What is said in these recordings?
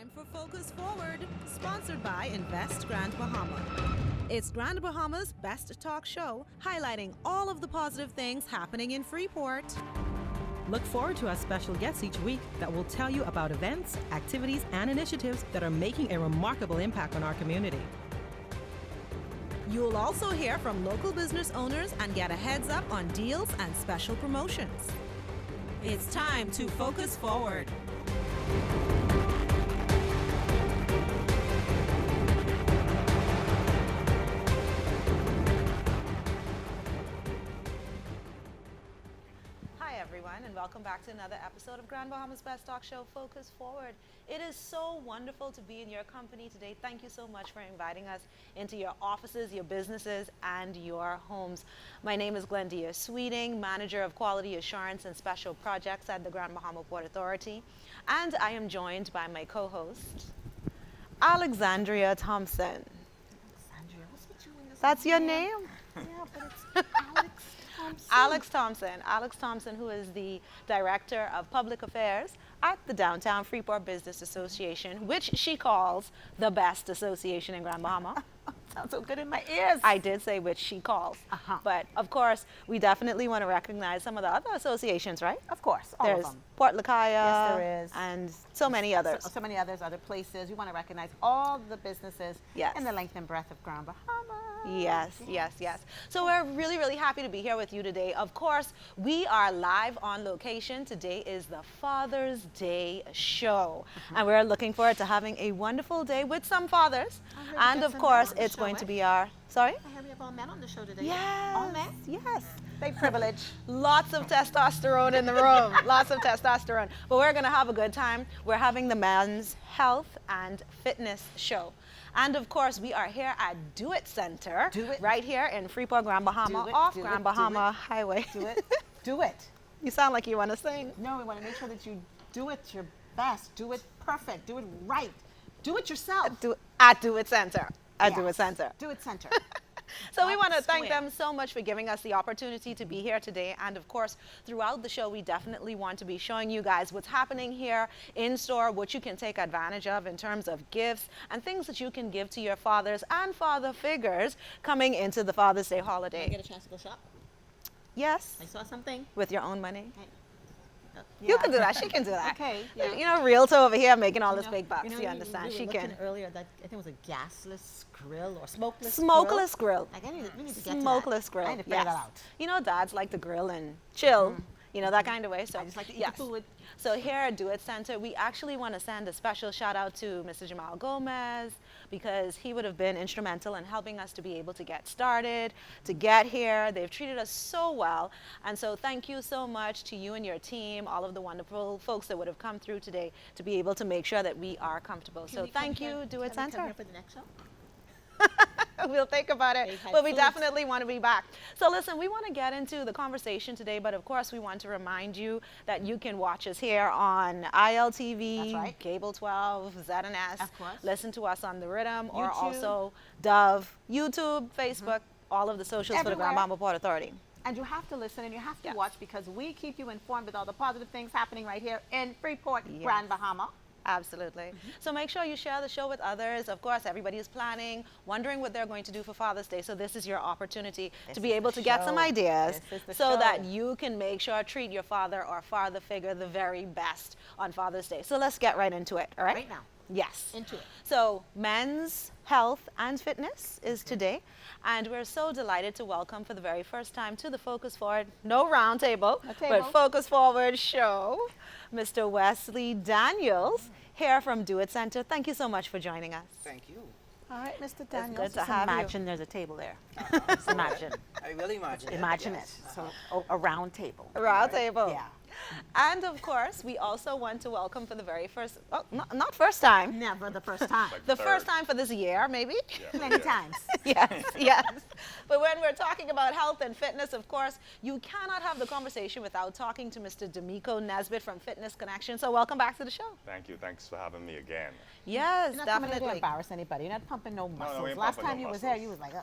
Time for Focus Forward, sponsored by Invest Grand Bahama. It's Grand Bahama's best talk show, highlighting all of the positive things happening in Freeport. Look forward to our special guests each week that will tell you about events, activities, and initiatives that are making a remarkable impact on our community. You'll also hear from local business owners and get a heads up on deals and special promotions. It's time to Focus Forward. Hi everyone, and welcome back to another episode of Grand Bahama's Best Talk Show, Focus Forward. It is so wonderful to be in your company today. Thank you so much for inviting us into your offices, your businesses, and your homes. My name is Glendia Sweeting, Manager of Quality Assurance and Special Projects at the Grand Bahama Port Authority, and I am joined by my co-host, Alexandria Thompson. Alexandria, what's with you in this? That's your name? Yeah, but it's Alex Thompson. Alex Thompson, who is the Director of Public Affairs at the Downtown Freeport Business Association, which she calls the best association in Grand Bahama. Sounds so good in my ears. I did say which she calls. But of course, we definitely want to recognize some of the other associations, right? Of course, all There's of them. Port Lacaya. Yes, there is. And so many others. So many others, other places. We want to recognize all the businesses Yes. in the length and breadth of Grand Bahama. Yes. So we're really, really happy to be here with you today. Of course, we are live on location. Today is the Father's Day show. And we're looking forward to having a wonderful day with some fathers. I heard we And got of some course, men on the it's show, going eh? to be our, sorry? I heard we have all men on the show today. Yes. All men? Yes. They privilege. Lots of testosterone in the room. Lots of testosterone. But we're going to have a good time. We're having the Men's Health and Fitness Show. And of course, we are here at Do It Center. Do It. Right here in Freeport, Grand Bahama, Do it, off do it, Grand do Bahama it. Highway. Do it. Do it. You sound like you want to sing. No, we want to make sure that you do it your best. Do it perfect. Do it right. Do it yourself. At Do It Center. At Do It Yes. Center. Do it center. So we Up want to thank square. them so much for giving us the opportunity to be here today. And of course, throughout the show, we definitely want to be showing you guys what's happening here in store, what you can take advantage of in terms of gifts and things that you can give to your fathers and father figures coming into the Father's Day Did I holiday. get a chance to go shop? Yes, I saw something. with your own money. Yeah. You can do that. She can do that. Okay, yeah. You know, Realtor over here making all this know- big bucks. know, You understand? we She were can. looking earlier that I think it was a gasless grill or smokeless. Smokeless grill. Like we need to get to that. Smokeless grill. I need to figure yes. that out. You know, dads like to grill and chill. You know, that kind of way. So I just like to eat yes. the food. So here at Do It Center, we actually want to send a special shout out to Mr. Jamal Gomez because he would have been instrumental in helping us to be able to get started, to get here. They've treated us so well. And so thank you so much to you and your team, all of the wonderful folks that would have come through today to be able to make sure that we are comfortable. Can So we come thank here- you, Do It can we come Center. here for the next show? We'll think about it, They've had but we food. definitely want to be back. So listen, we want to get into the conversation today, but of course we want to remind you that you can watch us here on ILTV, That's right. Cable 12, ZNS. Of course. Listen to us on the Rhythm or YouTube. also Dove, YouTube, Facebook, all of the socials for the Grand Everywhere. Bahama Port Authority. And you have to listen and you have to Yes. watch because we keep you informed with all the positive things happening right here in Freeport, Yes. Grand Bahama. Absolutely. So make sure you share the show with others. Of course, everybody is planning, wondering what they're going to do for Father's Day. So this is your opportunity to be is able the to get some show. ideas This is the so that show. you can make sure treat your father or father figure the very best on Father's Day. So let's get right into it, all right? Right now. Yes. Into it. So Men's Health and Fitness is today, and we're so delighted to welcome for the very first time to the Focus Forward, no round table, No but table. Focus Forward show, Mr. Wesley Daniels here from Do It Center. Thank you so much for joining us. Thank you. All right, Mr. good Daniels. to Just have you. imagine there's a table there. Just imagine. I really imagine it. Imagine yes. it. So a round table. A round table. Yeah. And of course, we also want to welcome for the very first, oh, not first time, Never the first time. the first time for this year, maybe. Many times. Yes, yes. But when we're talking about health and fitness, of course, you cannot have the conversation without talking to Mr. D'Amico Nesbitt from Fitness Connection. So welcome back to the show. Thank you. Thanks for having me again. Yes, You're not coming here to definitely. embarrass anybody. You're not pumping no muscles. we ain't Last pumping time no you was there, muscles. you was like,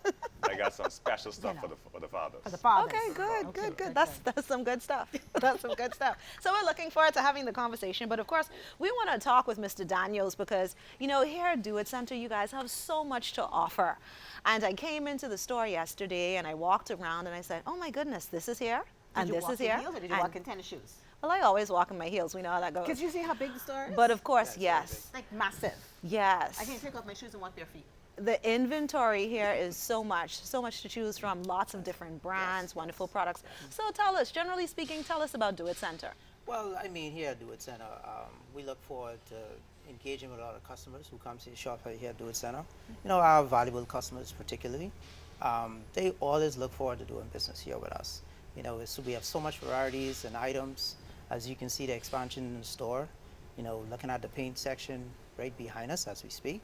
I got some special stuff know. for the fathers. for the fathers. Okay, good, Okay, good, good. good, That's some good stuff. That's some good stuff. So we're looking forward to having the conversation. But of course, we want to talk with Mr. Daniels because, you know, here at Do It Center, you guys have so much to offer. And I came into the store yesterday and I walked around and I said, oh my goodness, this is here. And Did you this walk is in here. heels or did you and- walk in tennis shoes? Well, I always walk in my heels. We know how that goes. Because you see how big the store is? But of course, yes. Like massive. Yes. I can't take off my shoes and walk bare feet. The inventory here is so much to choose from, lots of different brands, wonderful products. So tell us, generally speaking, tell us about Do It Center. Well, I mean, here at Do It Center, we look forward to engaging with a lot of customers who come to the shop here at Do It Center. You know, our valuable customers particularly, they always look forward to doing business here with us. You know, so we have so much varieties and items. As you can see, the expansion in the store, you know, looking at the paint section right behind us as we speak.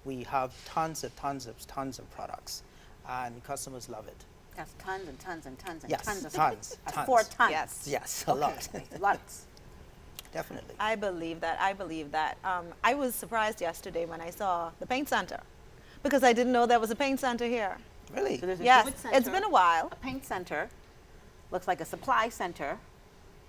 We have tons of products, and customers love it. That's tons and tons and tons and Yes, tons of tons, That's tons. 4 tons. Yes. Yes, a lot. Lots. Definitely. I believe that. I was surprised yesterday when I saw the paint center because I didn't know there was a paint center here. Really? So there's a Yes, Do It it's Center, been a while. a paint center, looks like a supply center,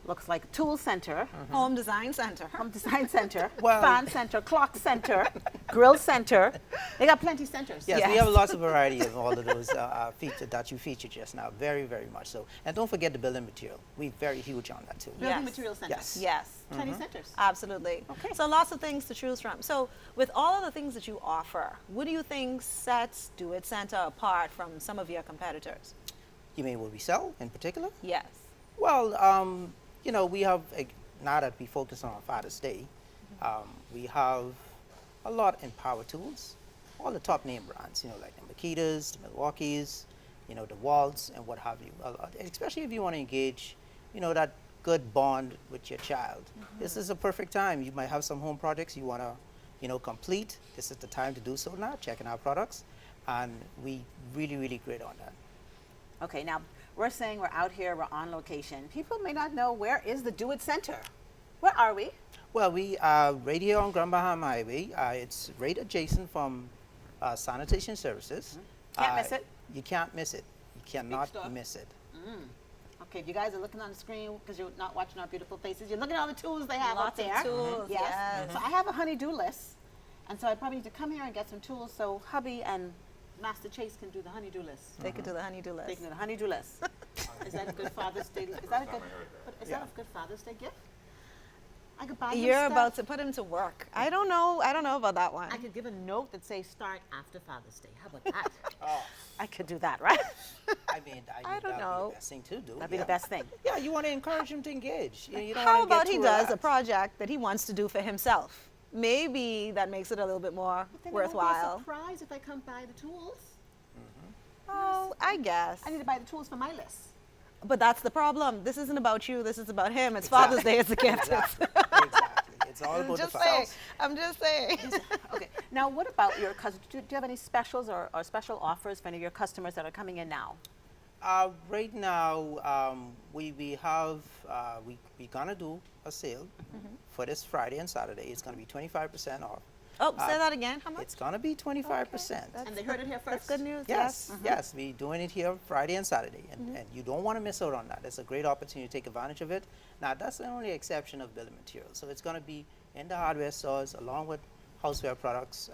looks like a tool center, Home design center. home design center, Well- fan center, clock center, grill center. They got plenty centers. Yes, we Yes. have lots of variety of all of those featured that you featured just now. Very, very much so. And don't forget the building material. We're very huge on that too. Building Yes. material centers. Yes. Yes. Plenty centers. Absolutely. Okay. So lots of things to choose from. So with all of the things that you offer, what do you think sets Do It Center apart from some of your competitors? You mean what we sell in particular? Yes. Well, you know, we have, now that we focus on Father's Day, we have a lot in power tools, all the top name brands, you know, like the Makitas, the Milwaukees, you know, the Waltz and what have you. Especially if you want to engage, you know, that good bond with your child. This is a perfect time. You might have some home projects you want to, you know, complete. This is the time to do so now, checking our products. And we really, really great on that. Okay, now we're saying we're out here, we're on location. People may not know, where is the Do It Center? Where are we? Well, we are right here on Grand Bahama Highway. It's right adjacent from sanitation services. Can't miss it. You can't miss it. You cannot store. miss it. Okay, if you guys are looking on the screen because you're not watching our beautiful faces, you're looking at all the tools they have Lots up of there. tools, yes. So I have a honey-do list, and so I probably need to come here and get some tools so hubby and Master Chase can do the honey-do list. They could do the honey-do They list. can do the honey-do list. Is that a good Father's Day? Is that a good? But is that a good Father's Day gift? I could buy him You're stuff. about to put him to work. I don't know about that one. I could give a note that says start after Father's Day. How about that? I could do that, right? I mean, I don't that'd know. be the best thing to do. That'd be yeah. the best thing. Yeah, you want to encourage him to engage. You don't How wanna get about he too does a relaxed. project that he wants to do for himself? Maybe that makes it a little bit more worthwhile. Surprise if I come buy the tools. Oh, I guess. I need to buy the tools for my list. But that's the problem. This isn't about you. This is about him. It's Father's Day. It's a gift. Exactly. It's all I'm about just the saying. fathers. I'm just saying. Okay. Now, what about your customers? Do you have any specials or special offers for any of your customers that are coming in now? Right now, we're gonna do a sale for this Friday and Saturday. It's gonna be 25% off. Oh, say that again. How much? It's gonna be 25%. And they heard it here That's first. good news. Yes, yes, we're doing it here Friday and Saturday, and you don't want to miss out on that. It's a great opportunity to take advantage of it. Now, that's the only exception of building materials. So it's going to be in the hardware stores along with houseware products.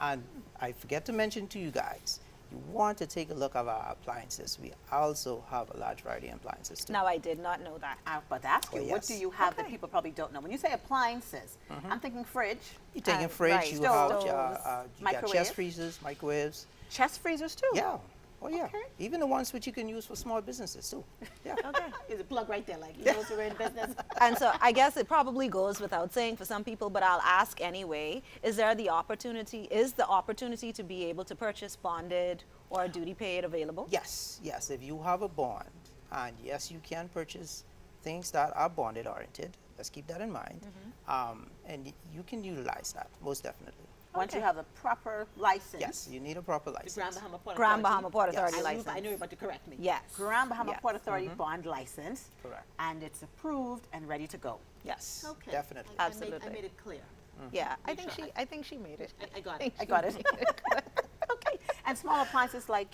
And I forget to mention to you guys, you want to take a look at our appliances. We also have a large variety of appliances too. Now, I did not know that. I was about to ask you, Oh, what do yes. you have that people probably don't know? When you say appliances, I'm thinking fridge, You're taking and fridge, right, you stoves, have you got microwave. chest freezers, microwaves. chest freezers too. Yeah. Oh, yeah. Okay. Even the ones which you can use for small businesses too. Yeah. Okay. There's a plug right there, like you know, we're in business. And so I guess it probably goes without saying for some people, but I'll ask anyway. Is the opportunity to be able to purchase bonded or duty paid available? Yes, yes. If you have a bond, and yes, you can purchase things that are bonded oriented. Let's keep that in mind. And you can utilize that, most definitely. Once you Okay. have a proper license. Yes, you need a proper The license. Grand Bahama Port Grand Authority. Bahama Port Yes. Authority I knew license. you were about to correct me. Yes. Grand Bahama Yes. Port Authority bond license. Correct. And it's approved and ready to go. Yes, Okay. definitely. I Absolutely. made it clear. Yeah, I Make sure I think she made it. I got think it. I she got it. made Okay. And small appliances like,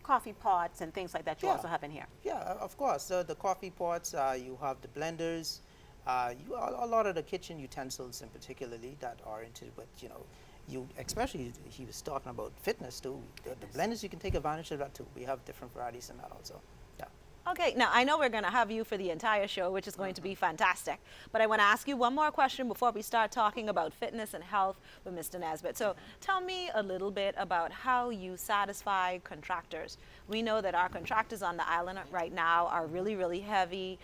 coffee pots and things like that you Yeah. also have in here. Yeah, of course. The coffee pots, you have the blenders, a lot of the kitchen utensils in particularly that are into, but you especially he was talking about fitness too. The blenders, you can take advantage of that too. We have different varieties in that also. Yeah. Okay, now I know we're going to have you for the entire show, which is going to be fantastic. But I want to ask you one more question before we start talking about fitness and health with Mr. Nesbitt. So tell me a little bit about how you satisfy contractors. We know that our contractors on the island right now are really, really heavy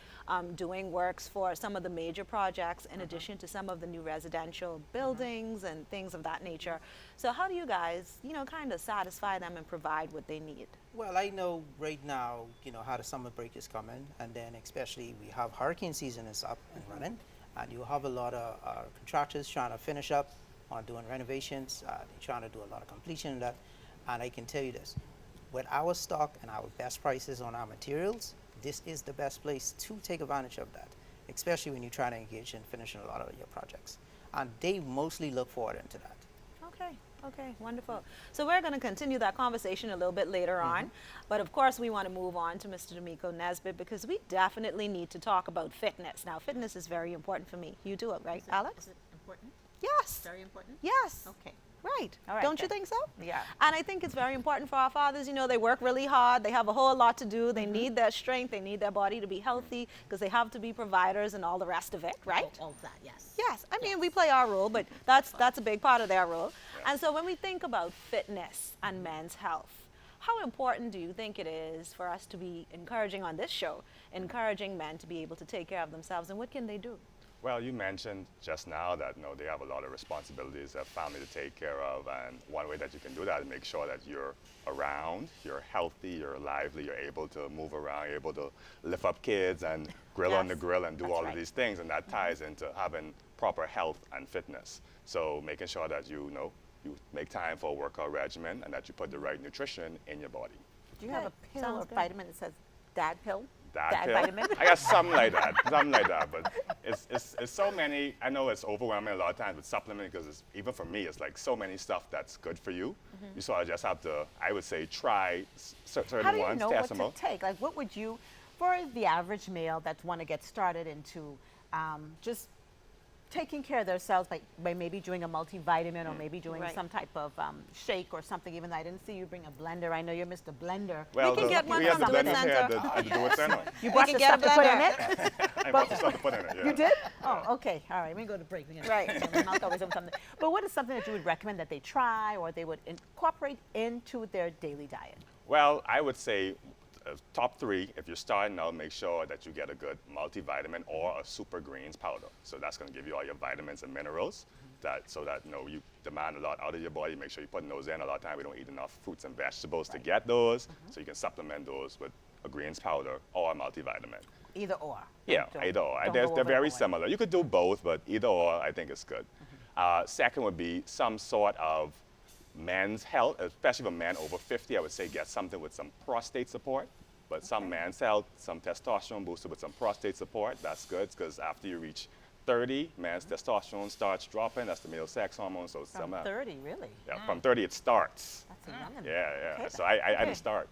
doing works for some of the major projects in addition to some of the new residential buildings and things of that nature. So how do you guys, kind of satisfy them and provide what they need? Well, I know right now, how the summer break is coming, and then especially we have hurricane season is up and running, and you have a lot of contractors trying to finish up on doing renovations. They're trying to do a lot of completion of that, and I can tell you this, with our stock and our best prices on our materials, this is the best place to take advantage of that, especially when you're trying to engage in finishing a lot of your projects. And they mostly look forward into that. Okay, wonderful. So we're going to continue that conversation a little bit later on. But of course, we want to move on to Mr. D'Amico Nesbitt because we definitely need to talk about fitness. Now, fitness is very important for me. You do it, right, Alex? Is it important? Yes. Very important? Yes. Okay. Right. All right, Don't you then. think so? Yeah. And I think it's very important for our fathers. They work really hard. They have a whole lot to do. They need their strength. They need their body to be healthy because they have to be providers and all the rest of it, right? All of that, yes. Yes, I mean we play our role, but that's a big part of their role. And so when we think about fitness and men's health, how important do you think it is for us to be encouraging on this show, encouraging men to be able to take care of themselves, and what can they do? Well, you mentioned just now that they have a lot of responsibilities, a family to take care of, and one way that you can do that is make sure that you're around, you're healthy, you're lively, you're able to move around, you're able to lift up kids and grill on the Yes, grill and do that's all right. of these things, and that ties into having proper health and fitness. So making sure that you make time for a workout regimen and that you put the right nutrition in your body. Do you have a Okay, pill sounds or good. vitamin that says dad pill? Dad pill? vitamin? I got something like that, but it's so many. I know it's overwhelming a lot of times with supplement because even for me, it's like so many stuff that's good for you. You sort of just have to, I would say, try certain How do you ones, know test what them to out. take? Like, what would you, for the average male that want to get started into just taking care of themselves by maybe doing a multivitamin or maybe doing Right. some type of shake or something, even though I didn't see you bring a blender. I know you're Mr. Blender. Well, can get one we have from the the blender here center. at the Do It Center. You brought can the get a stuff to put in blender. it? I brought the stuff to put in it. Yeah. You did? Oh, okay. All right. We go to break. We're gonna- Right. My mouth always opens something. But what is something that you would recommend that they try or they would incorporate into their daily diet? Well, I would say top three, if you're starting out, make sure that you get a good multivitamin or a super greens powder. So that's going to give you all your vitamins and minerals so that you demand a lot out of your body. Make sure you're putting those in. A lot of time we don't eat enough fruits and vegetables to get those. So you can supplement those with a greens powder or a multivitamin. Either or. Yeah, Don't- either or. don't They're go very overboard. similar. You could do both, but either or I think is good. Second would be some sort of men's health, especially for men over 50. I would say get something with some prostate support. But some men's health, some testosterone booster with some prostate support, that's good because after you reach 30, men's testosterone starts dropping. That's the male sex hormone. So From 30, really? yeah, from 30 it starts. That's a youngin'. Yeah. Okay. So I didn't start.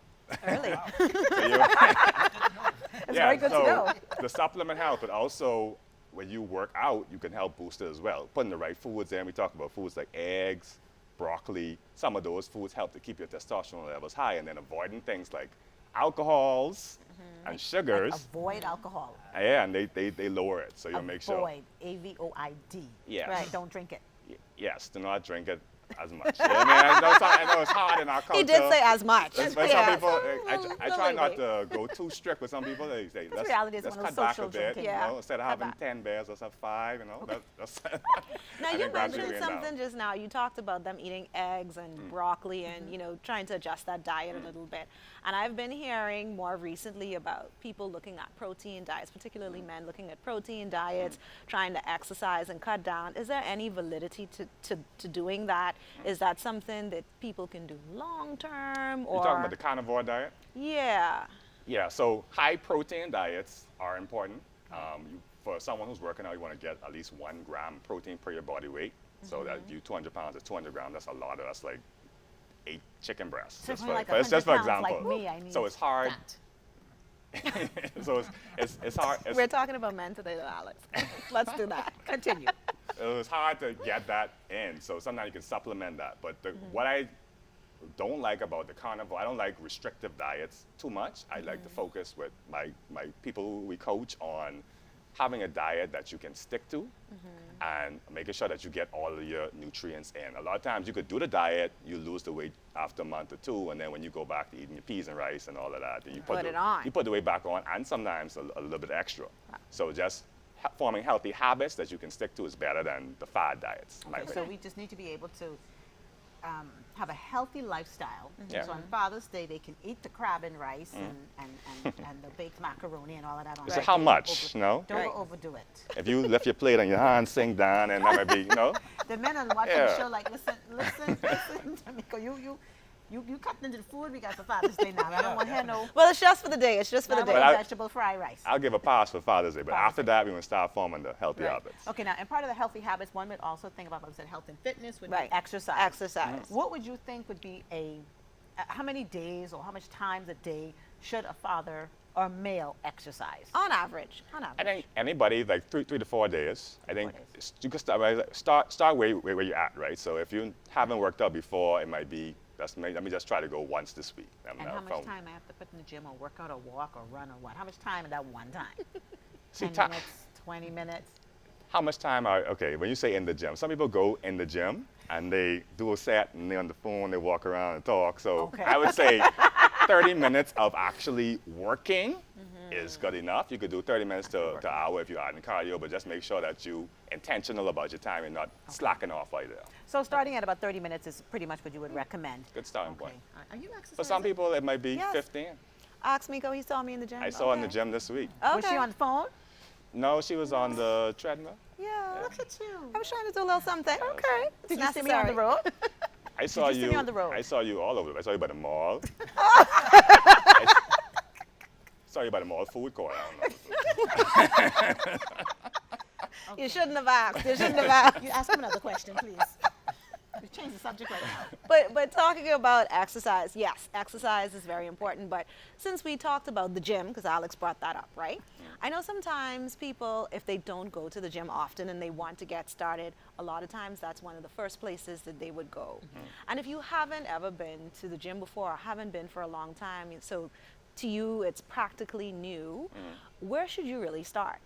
Early. So It's very good to know. The supplement help, but also when you work out, you can help boost it as well. Putting the right foods in. We talk about foods like eggs, broccoli. Some of those foods help to keep your testosterone levels high, and then avoiding things like alcohols and sugars. Avoid alcohol. Yeah, and they lower it. So you'll make sure. Avoid. AVOID. Yes. Right. Don't drink it. Yes, do not drink it as much. Yeah, I know it's hard in our culture. He did say as much. But Yeah. some people, So, I try not to go too strict with some people. They say, reality is let's one of cut those back a social bit. drinking. Yeah. Instead of Cut having back. 10 beers, let's have 5. That's Now I you think gradually mentioned going down. something just now. You talked about them eating eggs and broccoli and trying to adjust that diet a little bit. And I've been hearing more recently about people looking at protein diets, particularly men looking at protein diets, trying to exercise and cut down. Is there any validity to doing that? Is that something that people can do long term? You're talking about the carnivore diet? Yeah. Yeah, so high protein diets are important. For someone who's working out, you want to get at least 1 gram protein per your body weight. So that you 200 pounds is 200 grams. That's a lot. That's like ate chicken breast. So Just if for, I'm like but it's just for 100 pounds example. like me, I need so it's hard. that. So it's hard. We're talking about men today, though, Alex. Let's do that. Continue. It was hard to get that in. So sometimes you can supplement that. But what I don't like about the carnivore, I don't like restrictive diets too much. I like to focus with my people who we coach on having a diet that you can stick to and making sure that you get all of your nutrients in. A lot of times you could do the diet, you lose the weight after a month or two, and then when you go back to eating your peas and rice and all of that, then you Put the, it on. You put the weight back on, and sometimes a little bit extra. So just forming healthy habits that you can stick to is better than the fad diets. in my Okay, so opinion. we just need to be able to have a healthy lifestyle. Yeah. So on Father's Day, they can eat the crab and rice and the baked macaroni and all of that. On So that how day. much, no? Don't Right. overdo it. If you lift your plate and your hands sink down, and that might be, The men are watching Yeah. the show like, listen, Tamiko, you cut into the food we got for Father's Day now. I don't want to hear no Well, it's just for the day. It's just for the no day. But I- vegetable fried rice. I'll give a pass for Father's Day. But Father's after that, we want to start forming the healthy Right. habits. Okay, now, and part of the healthy habits, one would also think about, like we said, health and fitness, would Right. be exercise. Exercise. What would you think would be how many days or how much times a day should a father or male exercise? On average. On I average. think anybody, like 3 to 4 days, I think 4 days. you can start where you're at, right? So if you haven't worked out before, it might be, let me just try to go once this week. And how much time I have to put in the gym or work out or walk or run or what? How much time in that one time? See, 10 minutes, 20 minutes? How much time okay, when you say in the gym, some people go in the gym and they do a set and they're on the phone, they walk around and talk. So Okay. I would say 30 minutes of actually working is good enough. You could do 30 minutes to an hour if you're adding cardio, but just make sure that you're intentional about your time and not slacking off right there. So starting at about 30 minutes is pretty much what you would recommend. Good starting Okay. point. Are you exercising? For some people, it might be Yes. 15. Ask Miko. He saw me in the gym. I saw her in the Okay. gym this week. Was she Okay. on the phone? No, she was on the treadmill. Yeah. Look at you. I was trying to do a little something. Okay. It's Did you see me on the road? I saw you see me on the road? I saw you all over. I saw you by the mall. I saw you by the mall food court. I don't know. You shouldn't have asked. You shouldn't have asked. You ask him another question, please. We change the subject right now. But talking about exercise, yes, exercise is very important. But since we talked about the gym, because Alex brought that up, right? I know sometimes people, if they don't go to the gym often and they want to get started, a lot of times that's one of the first places that they would go. And if you haven't ever been to the gym before or haven't been for a long time, so to you it's practically new, where should you really start?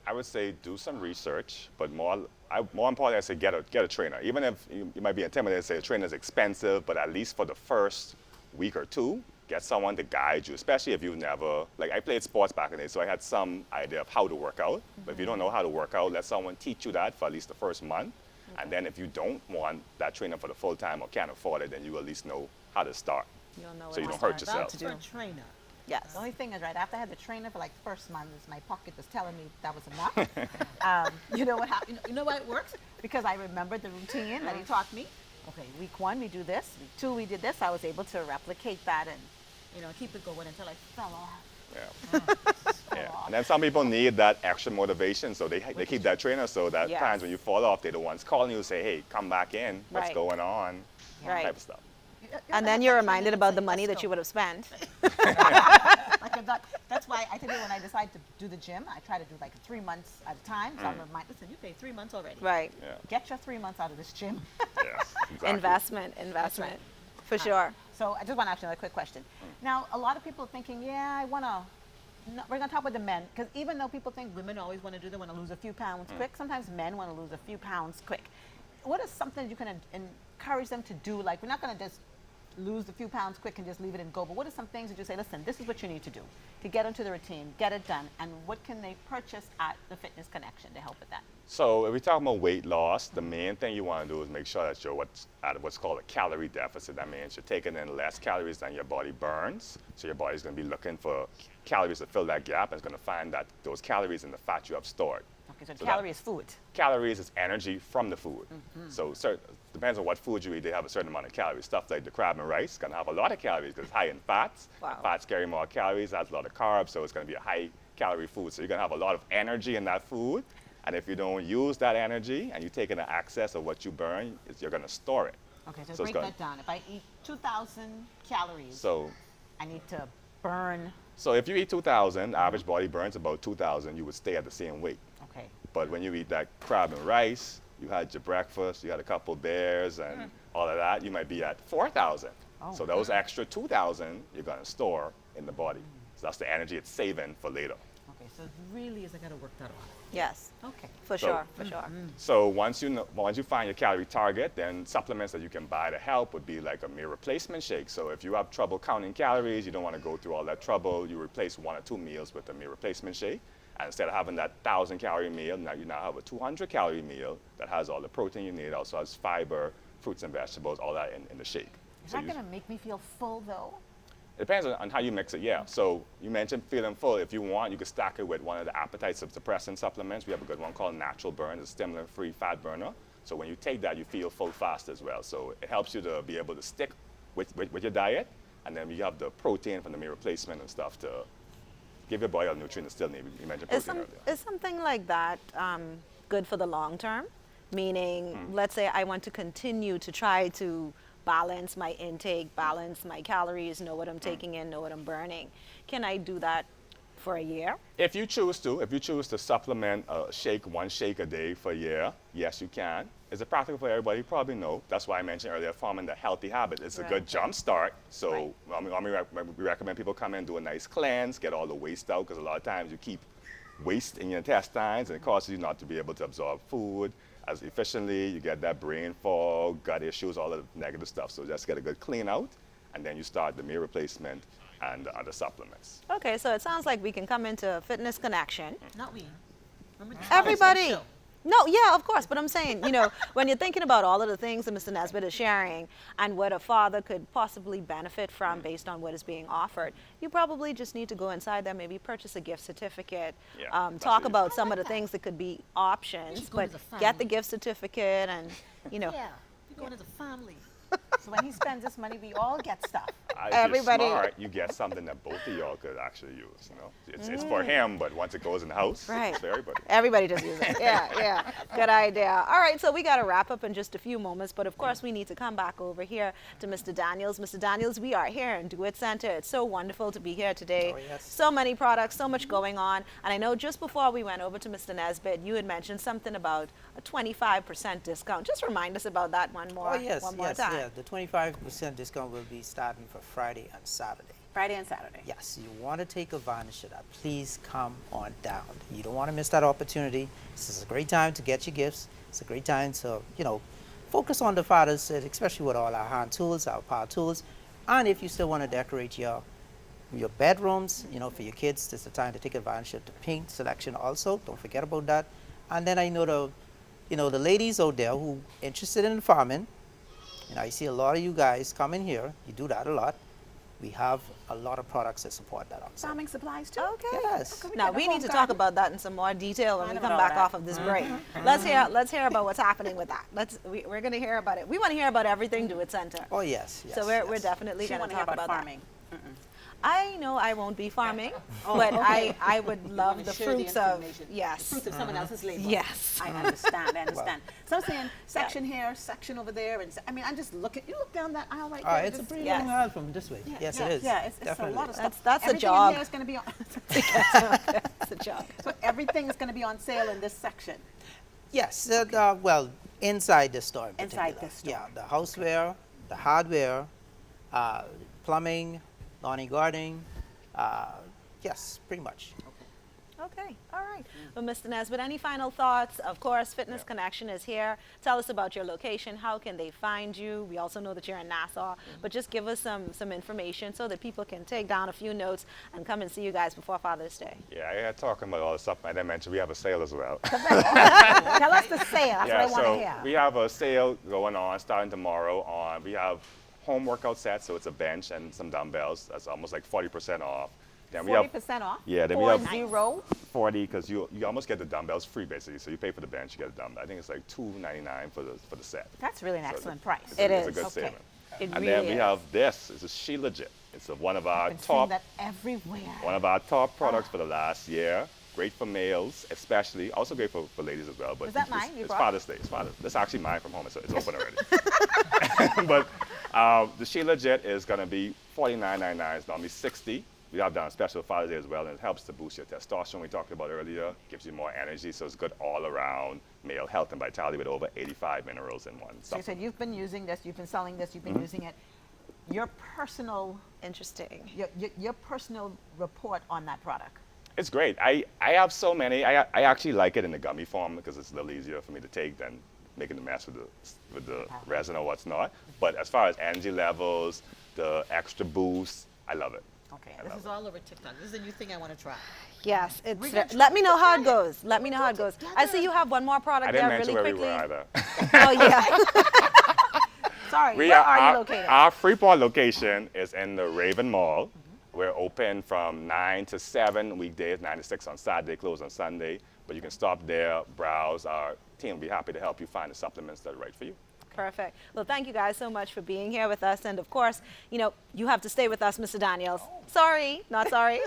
I would say do some research, but more importantly, I say get a trainer. Even if you might be intimidated, say a trainer is expensive, but at least for the first week or two, get someone to guide you, especially if you've never, like I played sports back in the day, so I had some idea of how to work out. But if you don't know how to work out, let someone teach you that for at least the first month. And then if you don't want that trainer for the full time or can't afford it, then you at least know how to start. You'll know So you what don't hurt to yourself. to For do. a trainer. Yes. The only thing is, right, after I had the trainer for like the first month, my pocket was telling me that was enough. You know what happened? You know why it works? Because I remembered the routine that he taught me. Okay, week 1 we do this, week 2 we did this. I was able to replicate that and, keep it going until I fell off. Yeah. Yeah. And then some people need that extra motivation, so they keep that trainer so that Yes. times when you fall off, they're the ones calling you, say, hey, come back in, what's Right. going on, Right. type of stuff. And then you're reminded about the money that you would have spent. That's why I tell you, when I decide to do the gym, I try to do like 3 months at a time. So I'm reminded, listen, you paid 3 months already. Right. Yeah. Get your 3 months out of this gym. Yes, exactly. Investment. For sure. So I just want to ask you another quick question. Now, a lot of people are thinking, yeah, we're going to talk about the men, because even though people think women always want to do, they want to lose a few pounds quick, sometimes men want to lose a few pounds quick. What is something that you can encourage them to do? Like, we're not going to just lose a few pounds quick and just leave it and go, but what are some things that you say, listen, this is what you need to do to get into the routine, get it done, and what can they purchase at the Fitness Connection to help with that? So if we talk about weight loss, the main thing you want to do is make sure that you're what's called a calorie deficit. That means you're taking in less calories than your body burns. So your body's going to be looking for calories to fill that gap, and it's going to find that those calories in the fat you have stored. Okay, so So calorie is food. Calories is energy from the food. So depends on what food you eat, they have a certain amount of calories. Stuff like the crab and rice is going to have a lot of calories because it's high in fats. Wow. Fats carry more calories, has a lot of carbs, so it's going to be a high calorie food. So you're going to have a lot of energy in that food. And if you don't use that energy and you take in the excess of what you burn, you're going to store it. Okay, so, So it's break gonna- that down. If I eat 2,000 calories, So, I need to burn. so if you eat 2,000, average body burns about 2,000, you would stay at the same weight. Okay. But when you eat that crab and rice, you had your breakfast, you had a couple beers and all of that, you might be at 4,000. Oh. So those extra 2,000 you're going to store in the body. So that's the energy it's saving for later. Okay, so it really is I got to work that out. Yes, Okay. for So- sure, for sure. So once you find your calorie target, then supplements that you can buy to help would be like a meal replacement shake. So if you have trouble counting calories, you don't want to go through all that trouble, you replace 1 or 2 meals with a meal replacement shake. And instead of having that 1,000-calorie meal, now you have a 200-calorie meal that has all the protein you need, also has fiber, fruits and vegetables, all that in the shake. Is So that you- going to make me feel full though? It depends on how you mix it, yeah. So you mentioned feeling full. If you want, you could stack it with one of the appetite suppressant supplements. We have a good one called Natural Burn. It's a stimulant-free fat burner. So when you take that, you feel full fast as well. So it helps you to be able to stick with your diet. And then you have the protein from the meal replacement and stuff to give your body all the nutrients it still need. You mentioned Is, protein some, earlier. is something like that good for the long term? Meaning, let's say I want to continue to try to balance my intake, balance my calories, know what I'm taking in, know what I'm burning. Can I do that for a year? If you choose to supplement one shake a day for a year, yes, you can. Is it practical for everybody? Probably no. That's why I mentioned earlier, forming the healthy habit. It's a good jump start. So we recommend people come in, do a nice cleanse, get all the waste out, because a lot of times you keep waste in your intestines, and it causes you not to be able to absorb food as efficiently. You get that brain fog, gut issues, all of the negative stuff. So just get a good clean out, and then you start the meal replacement and the other supplements. Okay, so it sounds like we can come into Fitness Connection. Not we. Remember Everybody. No, yeah, of course. But I'm saying, when you're thinking about all of the things that Mr. Nesbitt is sharing and what a father could possibly benefit from based on what is being offered, you probably just need to go inside there, maybe purchase a gift certificate, Yeah, talk that's it. about some of the things that could be options, just go but as a get the family. gift certificate and, Yeah, we're going as a family. So when he spends this money, we all get stuff. If Everybody- you're smart, you get something that both of y'all could actually use. It's for him, but once it goes in the house, Right. it's for everybody. Everybody just uses it. Yeah. Good idea. All right, so we got to wrap up in just a few moments, but of course we need to come back over here to Mr. Daniels. Mr. Daniels, we are here in DeWitt Center. It's so wonderful to be here today. Oh, yes. So many products, so much going on. And I know just before we went over to Mr. Nesbitt, you had mentioned something about a 25% discount. Just remind us about that one more time. Yeah. The 25% discount will be starting for Friday and Saturday. Friday and Saturday. Yes, you want to take advantage of that. Please come on down. You don't want to miss that opportunity. This is a great time to get your gifts. It's a great time to, focus on the Father's, especially with all our hand tools, our power tools. And if you still want to decorate your bedrooms, for your kids, this is the time to take advantage of the paint selection also. Don't forget about that. And then I know the ladies out there who interested in farming. I see a lot of you guys come in here. You do that a lot. We have a lot of products that support that also. Farming supplies too. Okay. Yes. Now we need to talk about that in some more detail when we Find come about back that. off of this break. Let's hear about what's happening with that. We're going to hear about it. We want to hear about everything DeWitt Center. Oh, yes. So we're definitely She going want to to hear talk about about farming. that. I know I won't be farming, but okay. I would love the Share the fruits of information. yes. The fruits of someone else's labor. Yes. I understand. So I'm saying section here, section over there, and I'm just looking. You look down that aisle right there. It's a just- pretty yes. long aisle from this way. Yes, it is. Yeah, it's a Definitely. lot of stuff. That's a Everything job. in here is going to be on. It's a joke. So everything is going to be on sale in this section. Yes, inside the store. In Inside particular. the store. Yeah, the houseware, the hardware, plumbing, lawn and gardening. Yes, pretty much. Okay, all right. Well, Mr. Nesbitt, any final thoughts? Of course, Fitness Connection is here. Tell us about your location. How can they find you? We also know that you're in Nassau, but just give us some information so that people can take down a few notes and come and see you guys before Father's Day. Yeah, I had talking about all the stuff I didn't mention. We have a sale as well. Tell us the sale. That's what I want to so hear. we have a sale going on starting tomorrow on. We have home workout sets, so it's a bench and some dumbbells. That's almost like 40% off. Then we have 40% off. Yeah, then we have 40. 40 because you almost get the dumbbells free basically. So you pay for the bench, you get a dumbbell. I think it's like $2.99 for the set. That's really an So excellent price. It It's a is. good Okay. saving. It And really then we is. have this. It's a She Legit. It's one of our I've been seeing top that everywhere. one of our top products for the last year. Great for males, especially. Also great for ladies as well. But Was that mine you it's brought? Father's Day. It's Father's. That's actually mine from home. It's open already. But the Sheila Jet is going to be $49.99. It's normally $60. We have done a special Father's Day as well, and it helps to boost your testosterone we talked about earlier, gives you more energy, so it's good all around male health and vitality with over 85 minerals in one So you supplement. said you've been using this, you've been selling this, you've been using it. Your personal, Interesting. your personal report on that product. It's great. I have so many. I actually like it in the gummy form because it's a little easier for me to take than making the mess with the resin or what's not. But as far as energy levels, the extra boost, I love it. Okay, I this love is it. all over TikTok. This is a new thing I want to try. Yes, We're it's. gonna try Let me know how it together. goes. Let me know how it goes. Together. I see you have one more product I didn't there mention really where quickly. we were either. Oh yeah. Sorry, We where are you located? Our Freeport location is in the Raven Mall. We're open from 9 to 7 weekdays, 9 to 6 on Saturday, closed on Sunday. But you can stop there, browse. Our team will be happy to help you find the supplements that are right for you. Perfect. Well, thank you guys so much for being here with us. And of course, you have to stay with us, Mr. Daniels. Sorry, not sorry.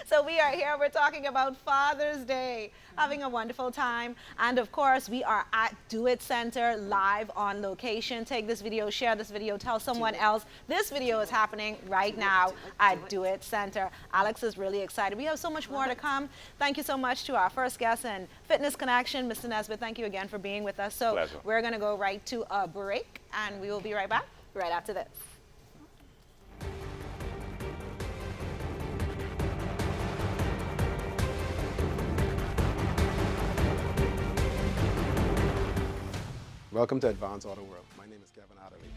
So we are here. We're talking about Father's Day, having a wonderful time. And of course, we are at Do It Center live on location. Take this video, share this video, tell someone else. This video is happening right now at Do It Center. Alex is really excited. We have so much more to come. Thank you so much to our first guest and Fitness Connection, Mr. Nesbitt. Thank you again for being with us. So Pleasure. we're going to go right to a break, and we will be right back right after this. Welcome to Advance Auto World. My name is Kevin Adderley.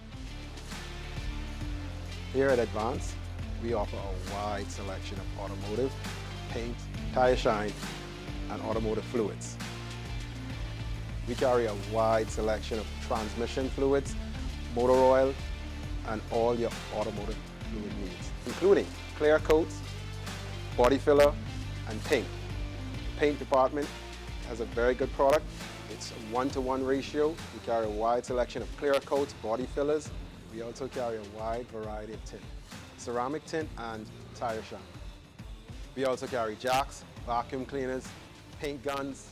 Here at Advance, we offer a wide selection of automotive, paint, tire shine, and automotive fluids. We carry a wide selection of transmission fluids, motor oil, and all your automotive fluid needs, including clear coats, body filler, and paint. The paint department has a very good product. It's a 1-to-1 ratio. We carry a wide selection of clear coats, body fillers. We also carry a wide variety of tint, ceramic tint and tire shine. We also carry jacks, vacuum cleaners, paint guns.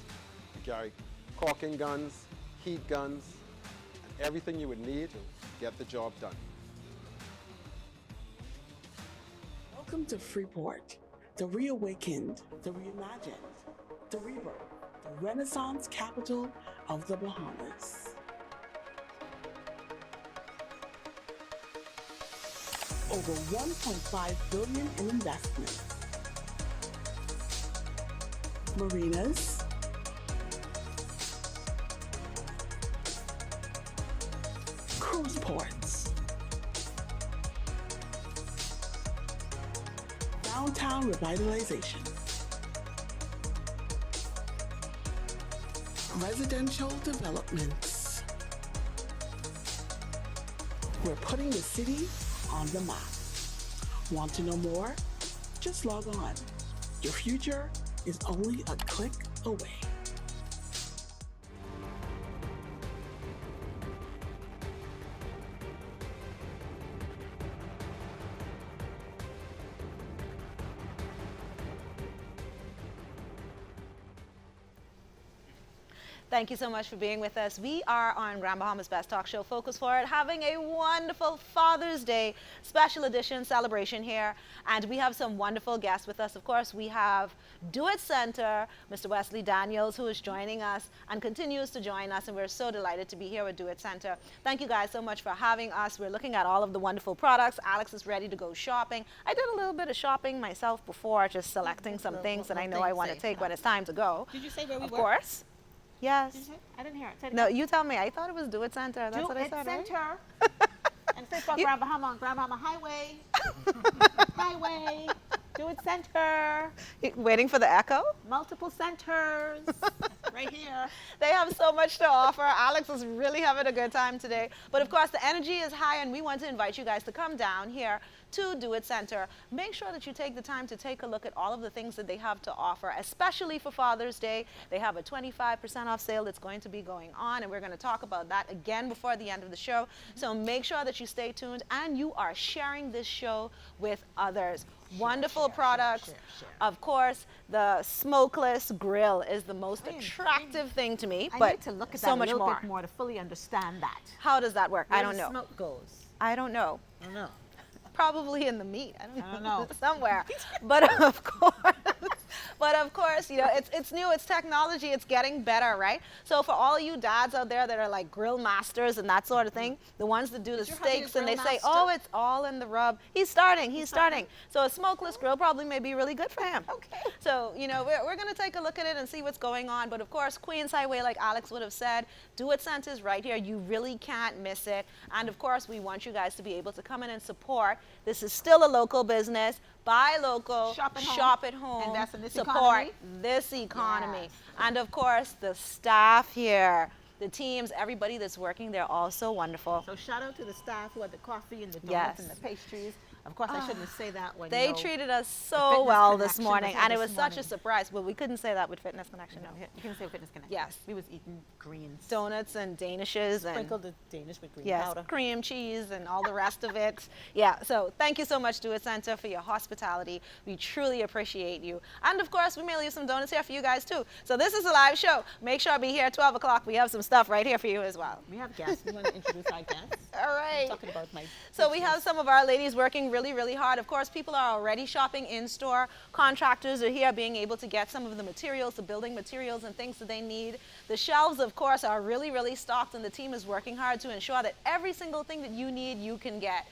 We carry caulking guns, heat guns, and everything you would need to get the job done. Welcome to Freeport, the reawakened, the reimagined, the rebirth, the Renaissance capital of the Bahamas. Over $1.5 billion in investments. Marinas, cruise ports, downtown revitalization, residential developments. We're putting the city on the map. Want to know more? Just log on. Your future is only a click away. Thank you so much for being with us. We are on Grand Bahama's Best Talk Show, Focus Forward, having a wonderful Father's Day special edition celebration here. And we have some wonderful guests with us. Of course, we have Do It Center, Mr. Wesley Daniels, who is joining us and continues to join us. And we're so delighted to be here with Do It Center. Thank you guys so much for having us. We're looking at all of the wonderful products. Alex is ready to go shopping. I did a little bit of shopping myself before, just selecting some things that I know I want to take when it's time to go. Did you say where we Of were? course. Yes. I didn't hear it. Say it No, again. you tell me. I thought it was Do It Center. That's Do what I It said, right? Center. And Facebook, Grand Bahama on Grand Bahama Highway. Highway. Do It Center. Waiting for the echo? Multiple centers. Right here. They have so much to offer. Alex is really having a good time today. But of course, the energy is high, and we want to invite you guys to come down here to Do It Center, make sure that you take the time to take a look at all of the things that they have to offer, especially for Father's Day. They have a 25% off sale that's going to be going on, and we're going to talk about that again before the end of the show. So make sure that you stay tuned and you are sharing this show with others. Wonderful products. Of course, the smokeless grill is the most attractive thing to me, I but need to look at so that much a little more. bit more to fully understand that. How does that work? I Where don't the know. Smoke goes. I don't know. I don't know. Probably in the meat. I don't know. Somewhere. But of course, you know, it's new, it's technology, it's getting better, right? So for all you dads out there that are like grill masters and that sort of thing, the ones that do the your hubby a steaks and they grill say, master? oh, it's all in the rub. He's starting. So a smokeless grill probably may be really good for him. Okay. So, you know, we're going to take a look at it and see what's going on. But of course, Queens Highway, like Alex would have said, Do It Center is right here. You really can't miss it. And of course, we want you guys to be able to come in and support. This is still a local business. Buy local, Shop at home, invest in this support economy. this economy. Yes. And of course, the staff here, the teams, everybody that's working, they're all so wonderful. So shout out to the staff who had the coffee and the donuts Yes. and the pastries. Of course, I shouldn't say that when They you know, treated us the so Fitness well this Connection morning, was here and it this was such a morning. surprise. Well, we couldn't say that with Fitness Connection, no. You can say Fitness Connection. Yes. We was eating greens. Donuts and danishes and Sprinkled the Danish with green yes, powder. cream cheese and all the rest of it. Yeah, so thank you so much, Do It Center, for your hospitality. We truly appreciate you. And of course, we may leave some donuts here for you guys too. So this is a live show. Make sure to be here at 12 o'clock. We have some stuff right here for you as well. We have guests. We want to introduce our guests. All right. I'm talking about my. So we have some of our ladies working really, really hard. Of course, people are already shopping in-store. Contractors are here being able to get some of the materials, the building materials and things that they need. The shelves, of course, are really, really stocked, and the team is working hard to ensure that every single thing that you need, you can get.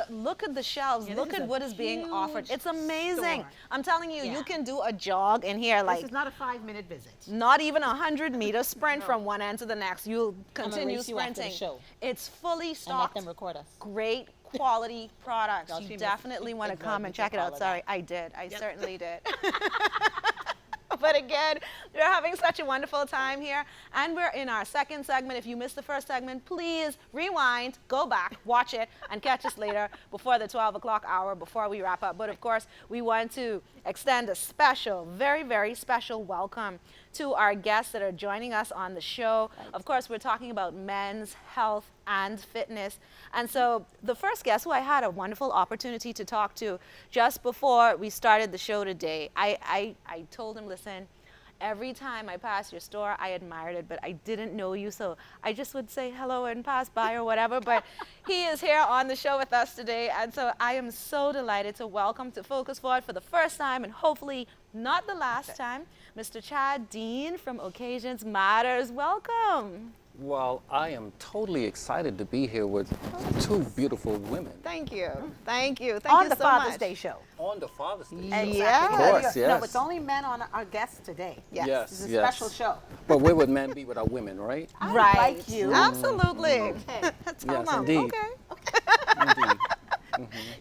Look at the shelves. Yeah, this look is at a what is being offered. huge It's amazing. store. I'm telling you, Yeah. you can do a jog in here like This is not a 5-minute visit. not even a 100-meter sprint from one end to the next. You'll continue race you after the sprinting. show. It's fully And let stocked. them record us. Great quality products. Y'all You see me definitely want to ignore come me and for check it all out. of Sorry, that. I did. I certainly did. But again, we're having such a wonderful time here. And we're in our second segment. If you missed the first segment, please rewind, go back, watch it, and catch us later before the 12 o'clock hour before we wrap up. But of course, we want to extend a special, very, very special welcome to our guests that are joining us on the show. Of course, we're talking about men's health and fitness. And so the first guest who I had a wonderful opportunity to talk to just before we started the show today, I told him, listen, every time I pass your store, I admired it, but I didn't know you, so I just would say hello and pass by or whatever. But he is here on the show with us today, and so I am so delighted to welcome to Focus Forward for the first time, and hopefully not the last time, Mr. Chad Dean from Occasions Matters. Welcome. Well, I am totally excited to be here with two beautiful women Thank you. Thank you. Thank On you the so Father's much. Day show. on the Father's Day. Yeah. Of course, No, yes. it's only men on our guests today. Yes. Yes, This is a yes. special show. But where would men be without women, right? I Right. like you. Absolutely. Okay. Tell Yes, them. indeed. Okay. Indeed.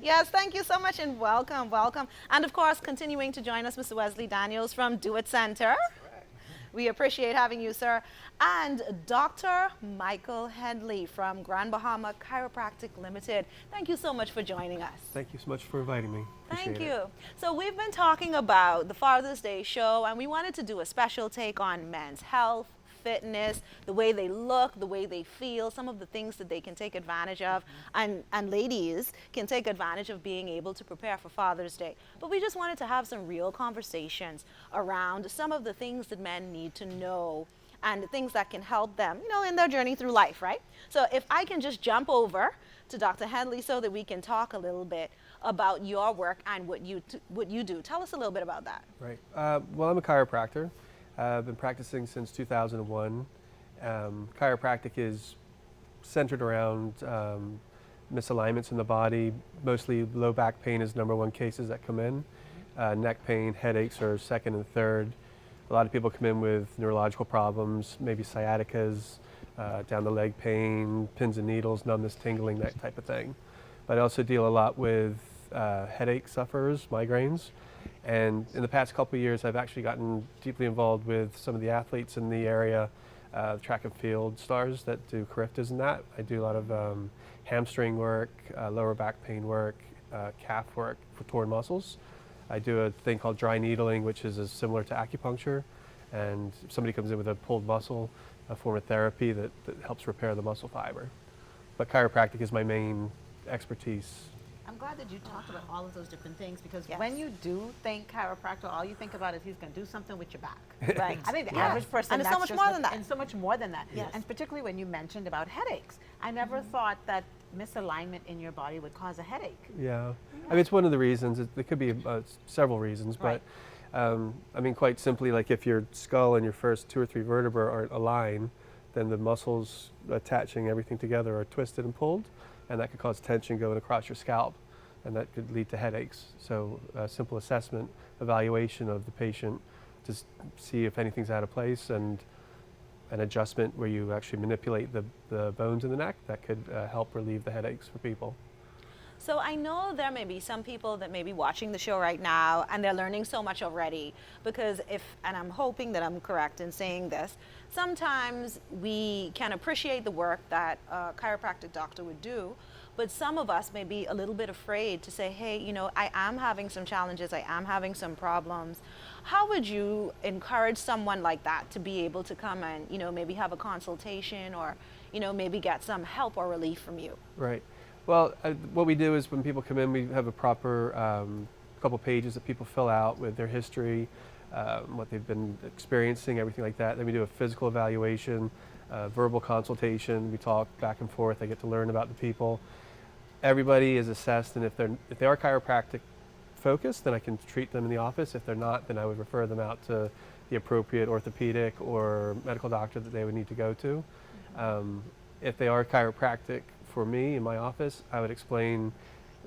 Yes, thank you so much and welcome, welcome. And of course, continuing to join us, Mr. Wesley Daniels from Do It Center. We appreciate having you, sir. And Dr. Michael Headley from Grand Bahama Chiropractic Limited. Thank you so much for joining us. Thank you so much for inviting me. Thank Appreciate you. it. So we've been talking about the Father's Day show, and we wanted to do a special take on men's health, fitness, the way they look, the way they feel, some of the things that they can take advantage of, and ladies can take advantage of being able to prepare for Father's Day. But we just wanted to have some real conversations around some of the things that men need to know and the things that can help them, you know, in their journey through life, right? So if I can just jump over to Dr. Headley so that we can talk a little bit about your work and what you do. Tell us a little bit about that. Right. Well, I'm a chiropractor. I've been practicing since 2001. Chiropractic is centered around misalignments in the body. Mostly low back pain is #1 cases that come in. Neck pain, headaches are second and third. A lot of people come in with neurological problems, maybe sciaticas, down the leg pain, pins and needles, numbness, tingling, that type of thing. But I also deal a lot with headache sufferers, migraines. And in the past couple of years, I've actually gotten deeply involved with some of the athletes in the area, track and field stars that do Charybdis and that. I do a lot of hamstring work, lower back pain work, calf work for torn muscles. I do a thing called dry needling, which is similar to acupuncture. And if somebody comes in with a pulled muscle, a form of therapy that helps repair the muscle fiber. But chiropractic is my main expertise. I'm glad that you talked about all of those different things, because Yes. when you do think chiropractor, all you think about is he's going to do something with your back. Right. I think the Yes. average person, And it's so that's much just more than that. And so much more than that. Yes. And particularly when you mentioned about headaches. I never thought that misalignment in your body would cause a headache. Yeah, I mean, it's one of the reasons. There could be several reasons, but I mean, quite simply, like if your skull and your first 2 or 3 vertebrae aren't aligned, then the muscles attaching everything together are twisted and pulled, and that could cause tension going across your scalp, and that could lead to headaches. So a simple assessment, evaluation of the patient to see if anything's out of place, and an adjustment where you actually manipulate the bones in the neck, that could help relieve the headaches for people. So I know there may be some people that may be watching the show right now and they're learning so much already, because and I'm hoping that I'm correct in saying this, sometimes we can appreciate the work that a chiropractic doctor would do, but some of us may be a little bit afraid to say, hey, you know, I am having some challenges, I am having some problems. How would you encourage someone like that to be able to come and, you know, maybe have a consultation, or, you know, maybe get some help or relief from you? Right. Well, what we do is when people come in, we have a proper couple pages that people fill out with their history, what they've been experiencing, everything like that. Then we do a physical evaluation, verbal consultation. We talk back and forth. I get to learn about the people. Everybody is assessed, and if they are chiropractic focused, then I can treat them in the office. If they're not, then I would refer them out to the appropriate orthopedic or medical doctor that they would need to go to. If they are chiropractic for me in my office, I would explain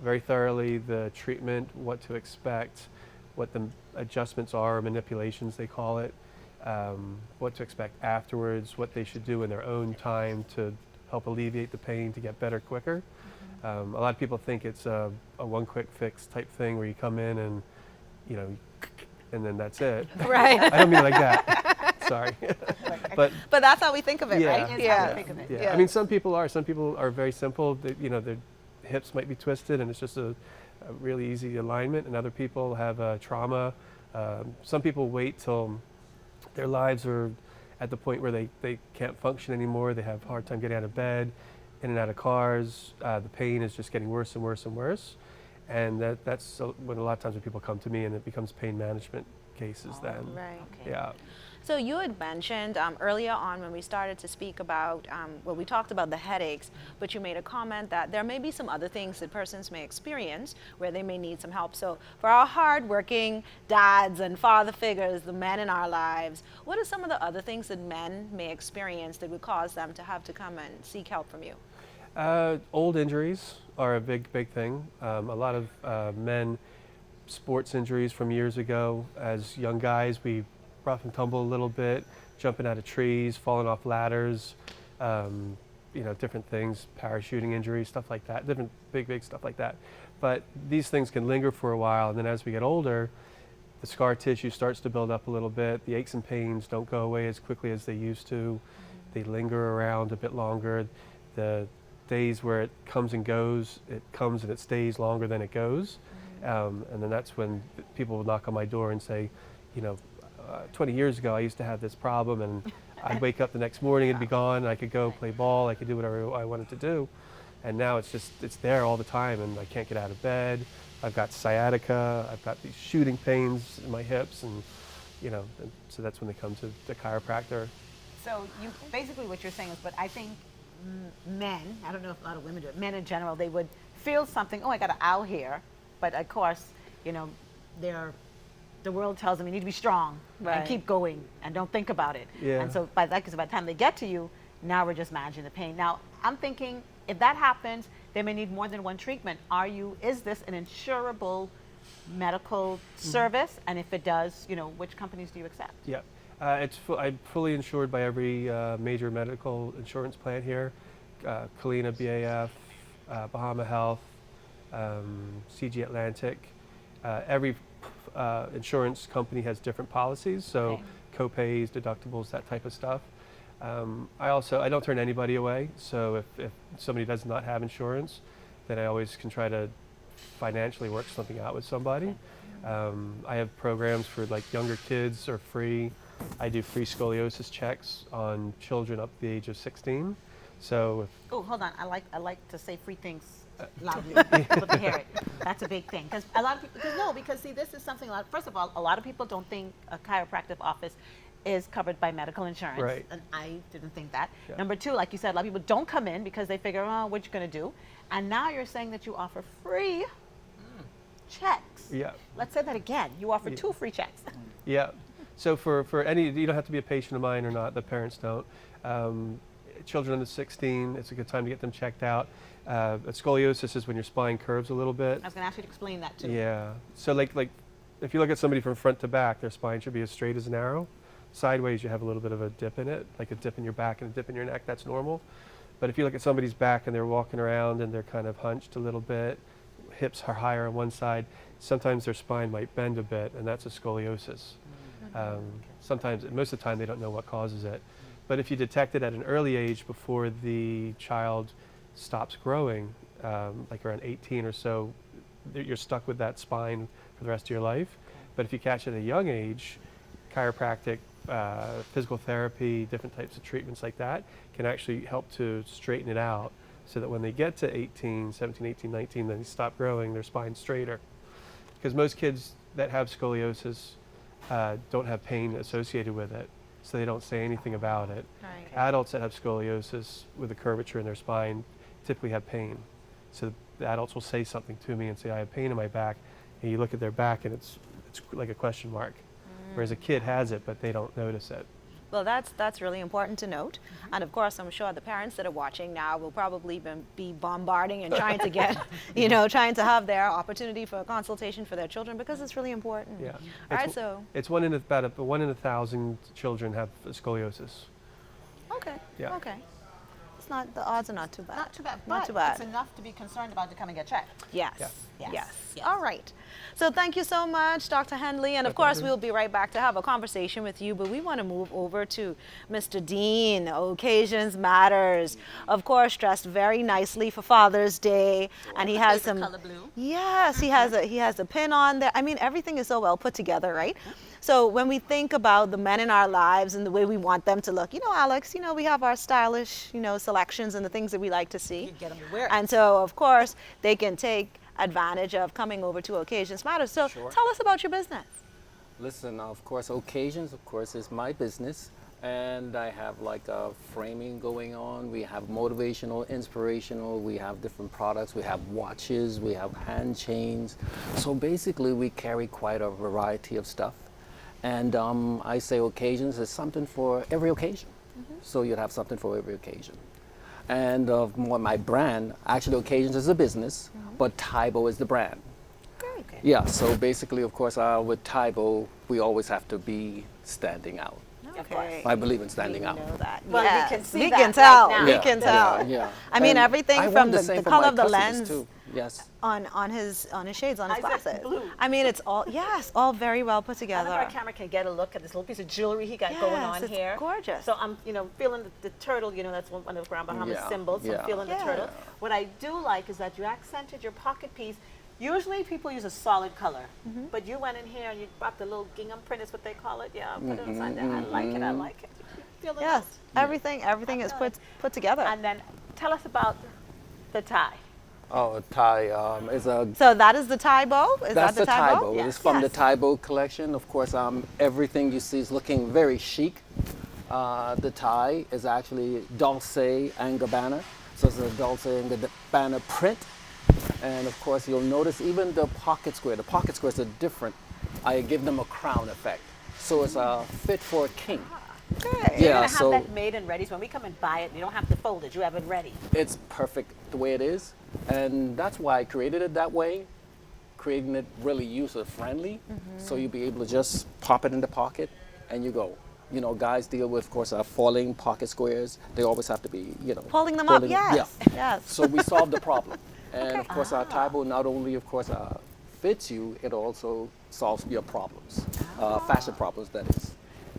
very thoroughly the treatment, what to expect, what the adjustments are, manipulations they call it, what to expect afterwards, what they should do in their own time to help alleviate the pain to get better quicker. A lot of people think it's a one quick fix type thing where you come in and, you know, and then that's it. Right. I don't mean it like that. Sorry. But that's how we think of it, yeah, right? It's how we think of it. yeah. Yes. I mean, some people are very simple. You know, their hips might be twisted and it's just a really easy alignment, and other people have trauma. Some people wait till their lives are at the point where they can't function anymore. They have a hard time getting out of bed, in and out of cars. The pain is just getting worse and worse and worse. And that's when a lot of times when people come to me, and it becomes pain management cases then. Right. Yeah. So you had mentioned earlier on when we started to speak about, we talked about the headaches, but you made a comment that there may be some other things that persons may experience where they may need some help. So for our hardworking dads and father figures, the men in our lives, what are some of the other things that men may experience that would cause them to have to come and seek help from you? Old injuries are a big thing. A lot of men, sports injuries from years ago. As young guys, we rough and tumble a little bit, jumping out of trees, falling off ladders, you know, different things, parachuting injuries, stuff like that, different big stuff like that. But these things can linger for a while, and then as we get older, the scar tissue starts to build up a little bit. The aches and pains don't go away as quickly as they used to. They linger around a bit longer. The days where it comes and goes, it comes and it stays longer than it goes. And then that's when people will knock on my door and say, you know, 20 years ago I used to have this problem, and I'd wake up the next morning, it'd be gone, and I could go play ball, I could do whatever I wanted to do. And now it's there all the time, and I can't get out of bed. I've got sciatica, I've got these shooting pains in my hips, and you know, so that's when they come to the chiropractor. So basically what you're saying is, but I think men, I don't know if a lot of women do it, men in general, they would feel something, oh, I got an owl here, but of course, you know, the world tells them you need to be strong and keep going and don't think about it. Yeah. And so by the time they get to you, now we're just managing the pain. Now, I'm thinking if that happens, they may need more than one treatment. Is this an insurable medical service? And if it does, you know, which companies do you accept? Yeah, I'm fully insured by every major medical insurance plan here. Kalina, BAF, Bahama Health, CG Atlantic. Every insurance company has different policies, so copays, deductibles, that type of stuff. I don't turn anybody away. So if somebody does not have insurance, then I always can try to financially work something out with somebody. I have programs for like younger kids are free. I do free scoliosis checks on children up to the age of 16. So Oh, hold on. I like to say free things loudly so they hear it. That's a big thing because a lot of people. Because see, this is something. First of all, a lot of people don't think a chiropractic office is covered by medical insurance, Right. and I didn't think that. Yeah. Number two, like you said, a lot of people don't come in because they figure, oh, what you gonna do? And now you're saying that you offer free checks. yeah. Let's say that again. You offer 2 free checks. Yeah. So for any, you don't have to be a patient of mine or not, the parents don't. Children under 16, it's a good time to get them checked out. Scoliosis is when your spine curves a little bit. I was gonna ask you to explain that too. Yeah. So like if you look at somebody from front to back, their spine should be as straight as an arrow. Sideways, you have a little bit of a dip in it, like a dip in your back and a dip in your neck. That's normal. But if you look at somebody's back and they're walking around and they're kind of hunched a little bit, hips are higher on one side, sometimes their spine might bend a bit, and that's a scoliosis. Sometimes, most of the time, they don't know what causes it. But if you detect it at an early age before the child stops growing, like around 18 or so, you're stuck with that spine for the rest of your life. But if you catch it at a young age, chiropractic, physical therapy, different types of treatments like that can actually help to straighten it out so that when they get to 17, 18, 19, then they stop growing, their spine's straighter. Because most kids that have scoliosis don't have pain associated with it, so they don't say anything about it. Right. Adults that have scoliosis with a curvature in their spine typically have pain. So the adults will say something to me and say, I have pain in my back, and you look at their back and it's like a question mark. Whereas a kid has it, but they don't notice it. Well, that's really important to note. And of course, I'm sure the parents that are watching now will probably be bombarding and trying to get, trying to have their opportunity for a consultation for their children because it's really important. Yeah. All right, so. It's one in 1,000 children have scoliosis. Okay. Yeah. Okay. It's not, the odds are not too bad. Not too bad, Not but too bad. it's enough to be concerned about to come and get checked. Yes. Yeah. Yes. Yes. Yes. All right. So thank you so much, Dr. Henley. And of course, we'll be right back to have a conversation with you, but we want to move over to Mr. Dean. Occasions Matters. Of course, dressed very nicely for Father's Day. And he has some. Color blue. Yes, he has a pin on there. I mean, everything is so well put together, right? So when we think about the men in our lives and the way we want them to look, Alex, we have our stylish, selections and the things that we like to see. You get them to wear it. And so, of course, they can take advantage of coming over to Occasions Matters. So Sure. tell us about your business. Listen, of course, Occasions, of course, is my business. And I have like a framing going on. We have motivational, inspirational. We have different products. We have watches. We have hand chains. So basically, we carry quite a variety of stuff. And I say Occasions is something for every occasion. So you'd have something for every occasion. And my brand, actually Occasions is a business, but Tybo is the brand. Okay. Yeah, so basically, of course, with Tybo, we always have to be standing out. Okay. I believe in standing We out. know that. Well, we Yes. can see We that can right tell. now. We Yeah, can yeah, tell. yeah. I mean, And everything I from want the same for color my of the customers, lens too. Yes. on his shades, on his Isaac glasses. blue. I mean, it's all all very well put I don't know if together. our camera can get a look at this little piece of jewelry he got going Yes, on it's here. gorgeous. So I'm, feeling the turtle. That's one of Grand Bahamas Yeah, symbols. So yeah. I'm feeling the Yeah. turtle. What I do like is that you accented your pocket piece. Usually people use a solid color, but you went in here and you brought the little gingham print is what they call it. Yeah, put it inside there. I like it. I like it. Feel the Yes, notes. everything is put together. And then tell us about the tie. Oh, Thai is a. So that is the Tybo? Is That's that the the Tybo? Tybo. Yes. It's from the Yes. Tybo collection. Of course, everything you see is looking very chic. The tie is actually Dolce & Gabbana. So it's a Dolce & Gabbana print. And of course, you'll notice even the pocket square. The pocket squares are different. I give them a crown effect. So it's fit for a king. Okay. You're Yeah, gonna have so that made and ready. So when we come and buy it, you don't have to fold it. You have it ready. it's perfect the way it is. And that's why I created it that way, creating it really user-friendly. So you'll be able to just pop it in the pocket and you go. Guys deal with, of course, falling pocket squares. They always have to be, Pulling them up, pulling- yes. Yeah. Yes. So we solved the problem. And of course, our Tybo not only, of course, fits you, it also solves your problems, fashion problems, that is.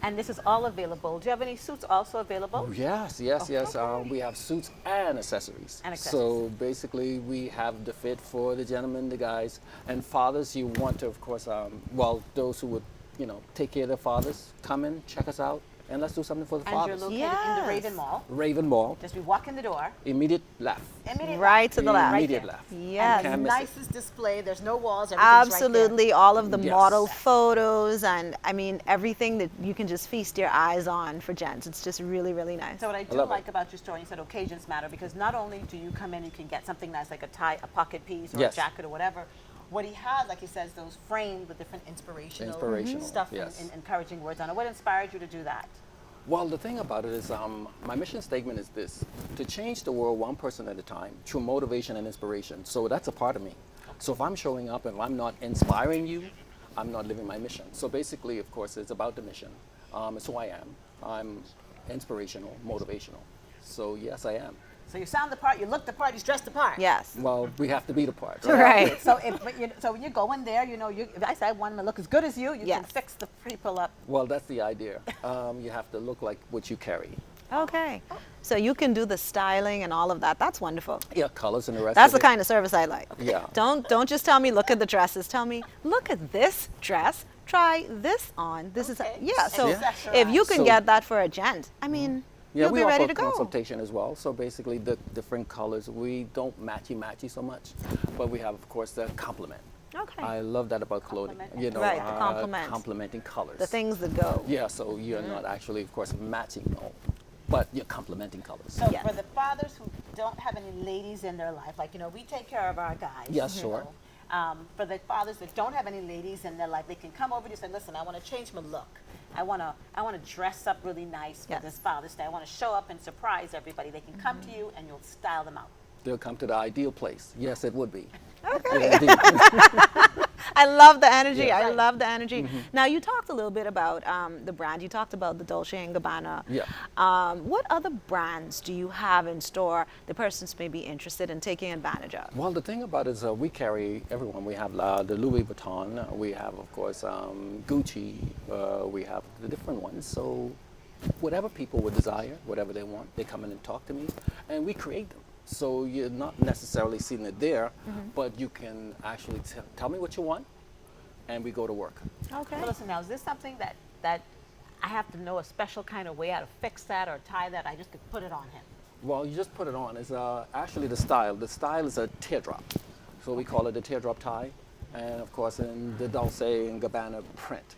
And this is all available. Do you have any suits also available? Yes. We have suits and accessories. And So basically, we have the fit for the gentlemen, the guys, and fathers. You want to, of course, those who would, take care of their fathers, come in, check us out, and let's do something for the And you're fathers. located in the Yes. Raven Mall. Raven Mall, Just we walk in the door. immediate left. Immediate Right to the left. Immediate there. left. Yes. Can't And miss it. nicest display. There's no walls. Everything's right there. Absolutely, all of the Yes. model photos and I mean everything that you can just feast your eyes on for gents. It's just really, really nice. So what I do love it. like about your store, you said occasions matter, because not only do you come in, you can get something nice like a tie, a pocket piece, or Yes. a jacket or whatever. What he has, like he says, those framed with different inspirational, Inspirational, stuff yes. and encouraging words on it. What inspired you to do that? Well, the thing about it is, my mission statement is this: to change the world one person at a time through motivation and inspiration. So that's a part of me. So if I'm showing up and if I'm not inspiring you, I'm not living my mission. So basically, of course, it's about the mission. It's who I am. I'm inspirational, motivational. So yes, I am. So you sound the part, you look the part, he's dressed the part. Yes. Well, we have to be the part. Right. So so when you go in there, if I say I want to look as good as you, you can Yes. fix the people up. Well, that's the idea. You have to look like what you carry. Okay. So you can do the styling and all of that. That's wonderful. Yeah, colors and the rest. That's of the it. kind of service I like. Yeah. Don't just tell me look at the dresses. Tell me look at this dress. Try this on. This Okay. is yeah. So Yeah. if you can So- get that for a gent, I mean, Yeah, you'll we be ready offer to go. consultation as well. So basically, the different colors, we don't matchy so much, but we have, of course, the complement. Okay. I love that about clothing. Complement. Right, the complement. Complementing colors. The things that go. Yeah, so you're not actually, of course, matching, no, but you're complementing colors. So Yeah. for the fathers who don't have any ladies in their life, like, we take care of our guys. Yes, sure. For the fathers that don't have any ladies in their life, they can come over to you and say, listen, I want to change my look. I want to dress up really nice for Yes. this Father's Day. I want to show up and surprise everybody. They can come to you and you'll style them out. They'll come to the ideal place. Yes, it would be. Okay. Yeah, indeed. I love the energy. Yeah. I Right. love the energy. Now you talked a little bit about the brand. You talked about the Dolce & Gabbana. Yeah. What other brands do you have in store the persons may be interested in taking advantage of? Well, the thing about it is we carry everyone. We have the Louis Vuitton. We have, of course, Gucci. We have the different ones. So whatever people would desire, whatever they want, they come in and talk to me, and we create them. So you're not necessarily seeing it there, but you can actually tell me what you want, and we go to work. Okay. So listen now, is this something that I have to know a special kind of way how to fix that or tie that? I just could put it on him. Well, you just put it on. It's actually the style. The style is a teardrop. So we call it a teardrop tie. And of course, in the Dolce & Gabbana print.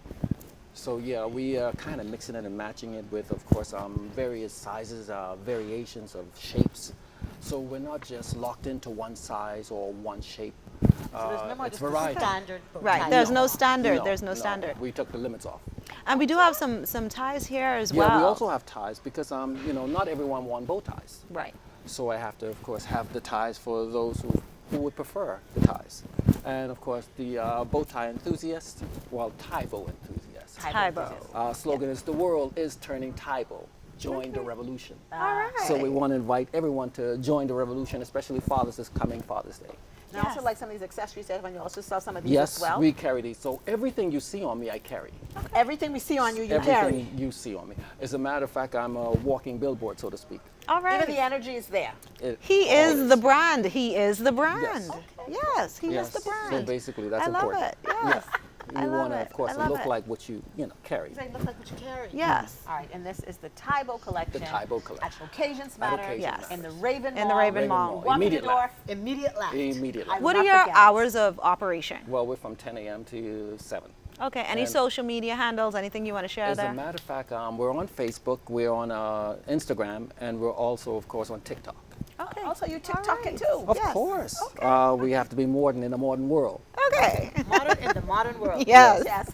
So yeah, we are kind of mixing it and matching it with, of course, various sizes, variations of shapes. So we're not just locked into one size or one shape. So there's no more it's just variety. a standard bow Right. tie. There's no standard. There's no no, standard. We took the limits off. And we do have some ties here as Yeah, well. we also have ties because, not everyone wants bow ties. Right. So I have to, of course, have the ties for those who would prefer the ties. And of course, the bow tie enthusiasts, well, tie bow enthusiasts. Tie bow. Our slogan is, the world is turning tie bow. Join the revolution. All right. So we want to invite everyone to join the revolution, especially fathers this coming Father's Day. And I also like some of these accessories that when you also sell some of these Yes, as well. we carry these. So everything you see on me, I carry. Everything we see on you, you Everything carry. you see on me. As a matter of fact, I'm a walking billboard, so to speak. All right. Even the energy is there. He is the brand. He is the brand. Yes. Yes, he Yes. is the brand. So basically, that's I love important. it. Yes. You I love want to, it. of course, I love look it. like what you carry. They look like what you carry. Yes. All right, and this is the tie bow collection. The tie bow collection. At Occasions Matter. Occasions Yes. In the Raven Mall. In the Raven Raven Mall. Mall. Walk in the Immediate door, left. immediate left. Immediate I left. will What not are your forget. hours of operation? Well, we're from 10 a.m. to 7. Okay. Any And- social media handles? Anything you want to share As there? a matter of fact, we're on Facebook, we're on Instagram, and we're also, of course, on TikTok. Okay. Also, you All TikTok right. it too. Of Yes. course. We have to be modern in a modern world. Okay. Modern in the modern world. Yes. Yes.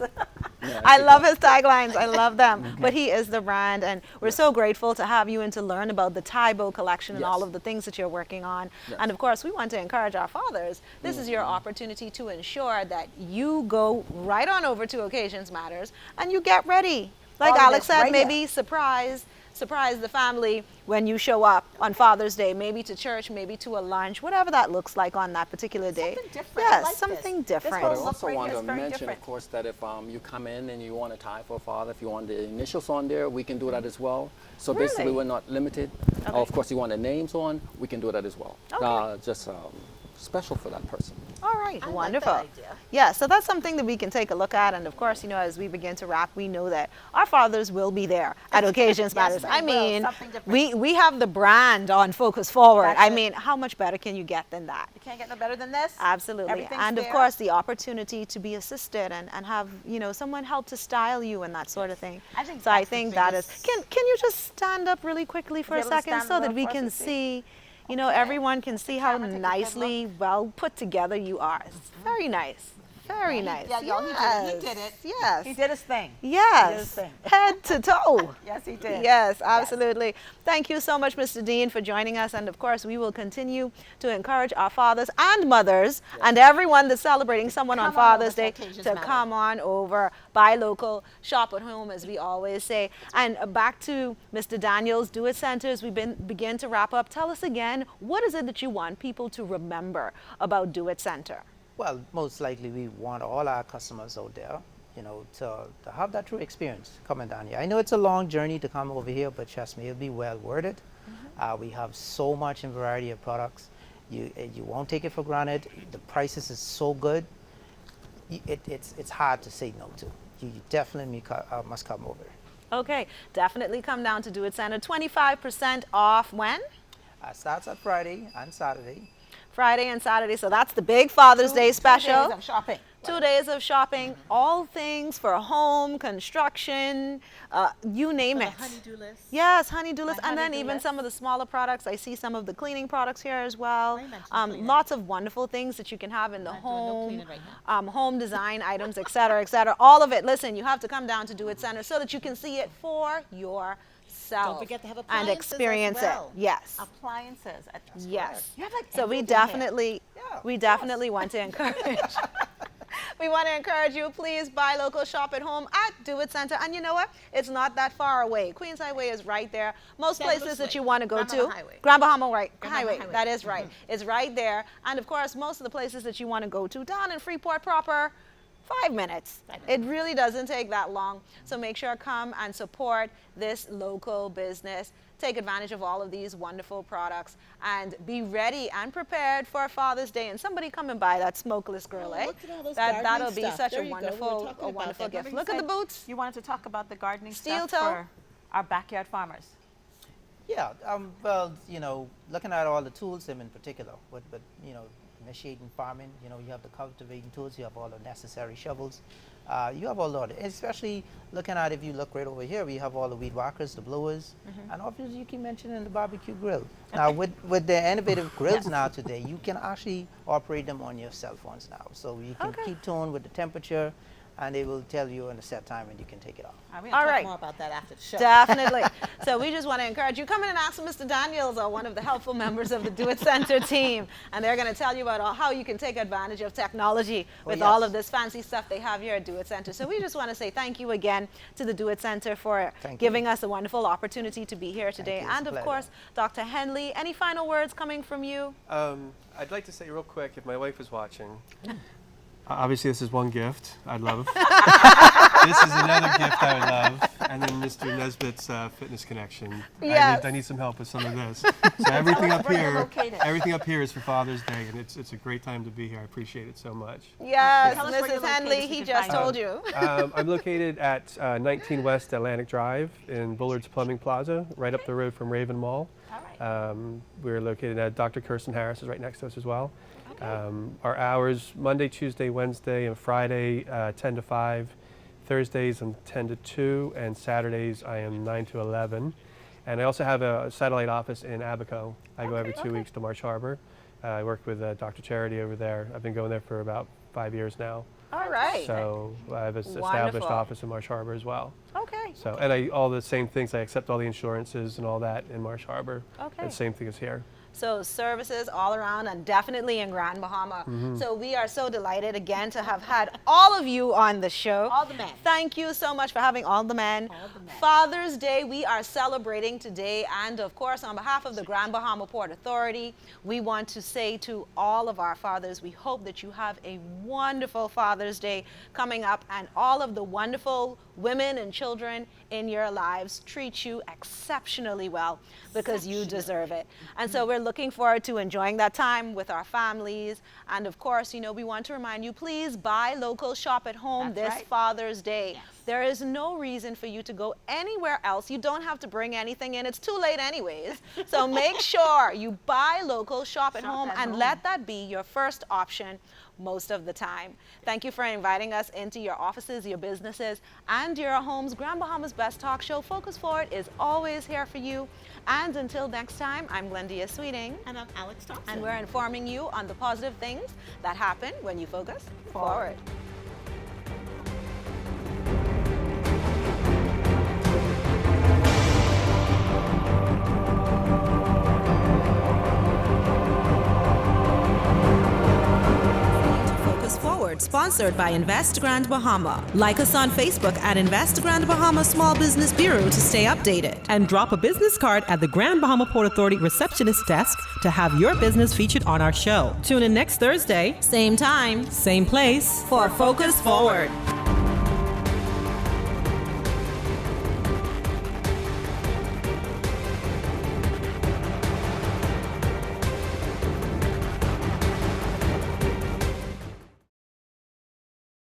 Yeah, I love his taglines. I love them. But he is the brand, and we're so grateful to have you and to learn about the tie bow collection and Yes. all of the things that you're working on. Yes. And of course, we want to encourage our fathers. This is your opportunity to ensure that you go right on over to Occasions Matters and you get ready. Like All of Alex this said, right maybe surprise surprise the family when you show up on Father's Day, maybe to church, maybe to a lunch, whatever that looks like on that particular day. Something different. I Yes, like this. something This different. But I whole look also right want here to is very mention, different. of course, that if you come in and you want a tie for a father, if you want the initials on there, we can do that as well. So basically, Really? we're not limited. Of course, you want the names on, we can do that as well. Okay. Just special for that person. All right, I like wonderful. that idea. Yeah, so that's something that we can take a look at. And of course, you know, as we begin to wrap, we know that our fathers will be there at Occasions Matters. they I will. mean, Something different. we have the brand on Focus Forward. That's I it. mean, how much better can you get than that? You can't get no better than this. Absolutely. Everything's And of there. course, the opportunity to be assisted and have, you know, someone help to style you and that sort of thing. I think so I that's the think that is. biggest- Can you just stand up really quickly for a able to second stand so that up we for us can to see? see, you know, Okay. everyone can see how Camera, take a good nicely well put together you are. It's very nice. Very Yeah, nice. yeah, y'all, he did it. He did Yes. it. Yes. He did his thing. Yes. He did his thing. Head to toe. Yes, he did. Yes, absolutely. Thank you so much, Mr. Dean, for joining us. And of course, we will continue to encourage our fathers and mothers and everyone that's celebrating someone on Come on over Father's to Day Occasions to Matter. come on over, buy local, shop at home, as we always say. And back to Mr. Daniels, Do It Centers, we begin to wrap up. Tell us again, what is it that you want people to remember about Do It Center? Well, most likely we want all our customers out there, you know, to have that true experience coming down here. I know it's a long journey to come over here, but trust me, it'll be well worth it. We have so much in variety of products. You won't take it for granted. The prices is so good. It's hard to say no to. You definitely must come over. Okay, definitely come down to Do It Center. 25% off when? Starts on Friday and Saturday. Friday and Saturday. So that's the big Father's Day special. 2 days of shopping. 2 days of shopping, all things for home, construction, you name it. Honey-do list. Yes, honey-do list. My And then honey-do even list. some of the smaller products. I see some of the cleaning products here as well. I mentioned cleaning. Lots of wonderful things that you can have in the Not doing no home, cleaning right home design items, et cetera, et cetera. All of it. Listen, you have to come down to Do It Center so that you can see it for yourself. Don't forget to have and appliances as experience well. it. Yes. Appliances. That's Yes. correct. You have like So we everything here. definitely, Yeah, we definitely want to encourage. We want to encourage you, please buy local, shop at home at Do It Center. And you know what? It's not that far away. Queens Highway is right there. Most Fabulous places that Way. you want to go Grand to. Bahama Highway. Grand Bahama Grand Bahama Highway. Highway. That is right. It's right there. And of course, most of the places that you want to go to down in Freeport proper, 5 minutes. 5 minutes. It really doesn't take that long. So make sure come and support this local business. Take advantage of all of these wonderful products and be ready and prepared for Father's Day. And somebody come and buy that smokeless grill, eh? Look at all those That'll gardening be stuff. such There a you go. We were wonderful, talking a about wonderful that. gift. Remember you Look at the said boots. You wanted to talk about the gardening Steel stuff toe. for our backyard farmers. Yeah, well, you know, looking at all the tools, in particular, but you know, initiating farming, you know, you have the cultivating tools, you have all the necessary shovels, you have all of it. Especially looking at, if you look right over here, we have all the weed whackers, the blowers, and obviously you keep mentioning the barbecue grill. Now, with the innovative grills now today, you can actually operate them on your cell phones now, so you can Okay. keep tune with the temperature, and they will tell you in a set time when you can take it off. We're All going to right. talk more about that after the show. Definitely. So we just want to encourage you. Come in and ask Mr. Daniels or one of the helpful members of the Do It Center team. And they're going to tell you about how you can take advantage of technology with all yes. of this fancy stuff they have here at Do It Center. So we just want to say thank you again to the Do It Center for Thank giving you. us a wonderful opportunity to be here today. you. It's And a of pleasure. course, Dr. Henley, any final words coming from you? I'd like to say real quick, if my wife is watching, obviously this is one gift I'd love. This is another gift I would love. And then Mr. Nesbitt's Fitness Connection. Yes. I need some help with some of this. So everything up where you're here, located. everything up here is for Father's Day, and it's a great time to be here. I appreciate it so much. Yes, Tell us where you're Mrs. located Henley, so we he can just find told you. I'm located at 19 West Atlantic Drive in Bullard's Plumbing Plaza, right up the road from Raven Mall. All right. We're located at Dr. Kirsten Harris is right next to us as well. Our hours, Monday, Tuesday, Wednesday, and Friday, 10 to 5. Thursdays, I'm 10 to 2, and Saturdays, I am 9 to 11. And I also have a satellite office in Abaco. I go every 2 weeks to Marsh Harbor. I work with Dr. Charity over there. I've been going there for about 5 years now. All right. So I have an established Wonderful. office in Marsh Harbor as well. Okay. So, and all the same things, I accept all the insurances and all that in Marsh Harbor. Okay. And same thing as here. So services all around and definitely in Grand Bahama. So we are so delighted again to have had all of you on the show. All the men. Thank you so much for having all the men. All the men. Father's Day, we are celebrating today. And of course, on behalf of the Grand Bahama Port Authority, we want to say to all of our fathers, we hope that you have a wonderful Father's Day coming up, and all of the wonderful women and children in your lives treat you exceptionally well, because you deserve it. And so we're looking forward to enjoying that time with our families. And of course, you know, we want to remind you, please buy local, shop at home That's this right. Father's Day. Yes. There is no reason for you to go anywhere else. You don't have to bring anything in. It's too late anyways. So make sure you buy local, shop at home, and let that be your first option most of the time. Thank you for inviting us into your offices, your businesses, and your homes. Grand Bahama's Best Talk Show, Focus Forward, is always here for you. And until next time, I'm Glendia Sweeting. And I'm Alex Thompson. And we're informing you on the positive things that happen when you focus forward. Focus Forward, sponsored by Invest Grand Bahama. Like us on Facebook at Invest Grand Bahama Small Business Bureau to stay updated. And drop a business card at the Grand Bahama Port Authority receptionist desk to have your business featured on our show. Tune in next Thursday, Same time same place, for Focus Forward.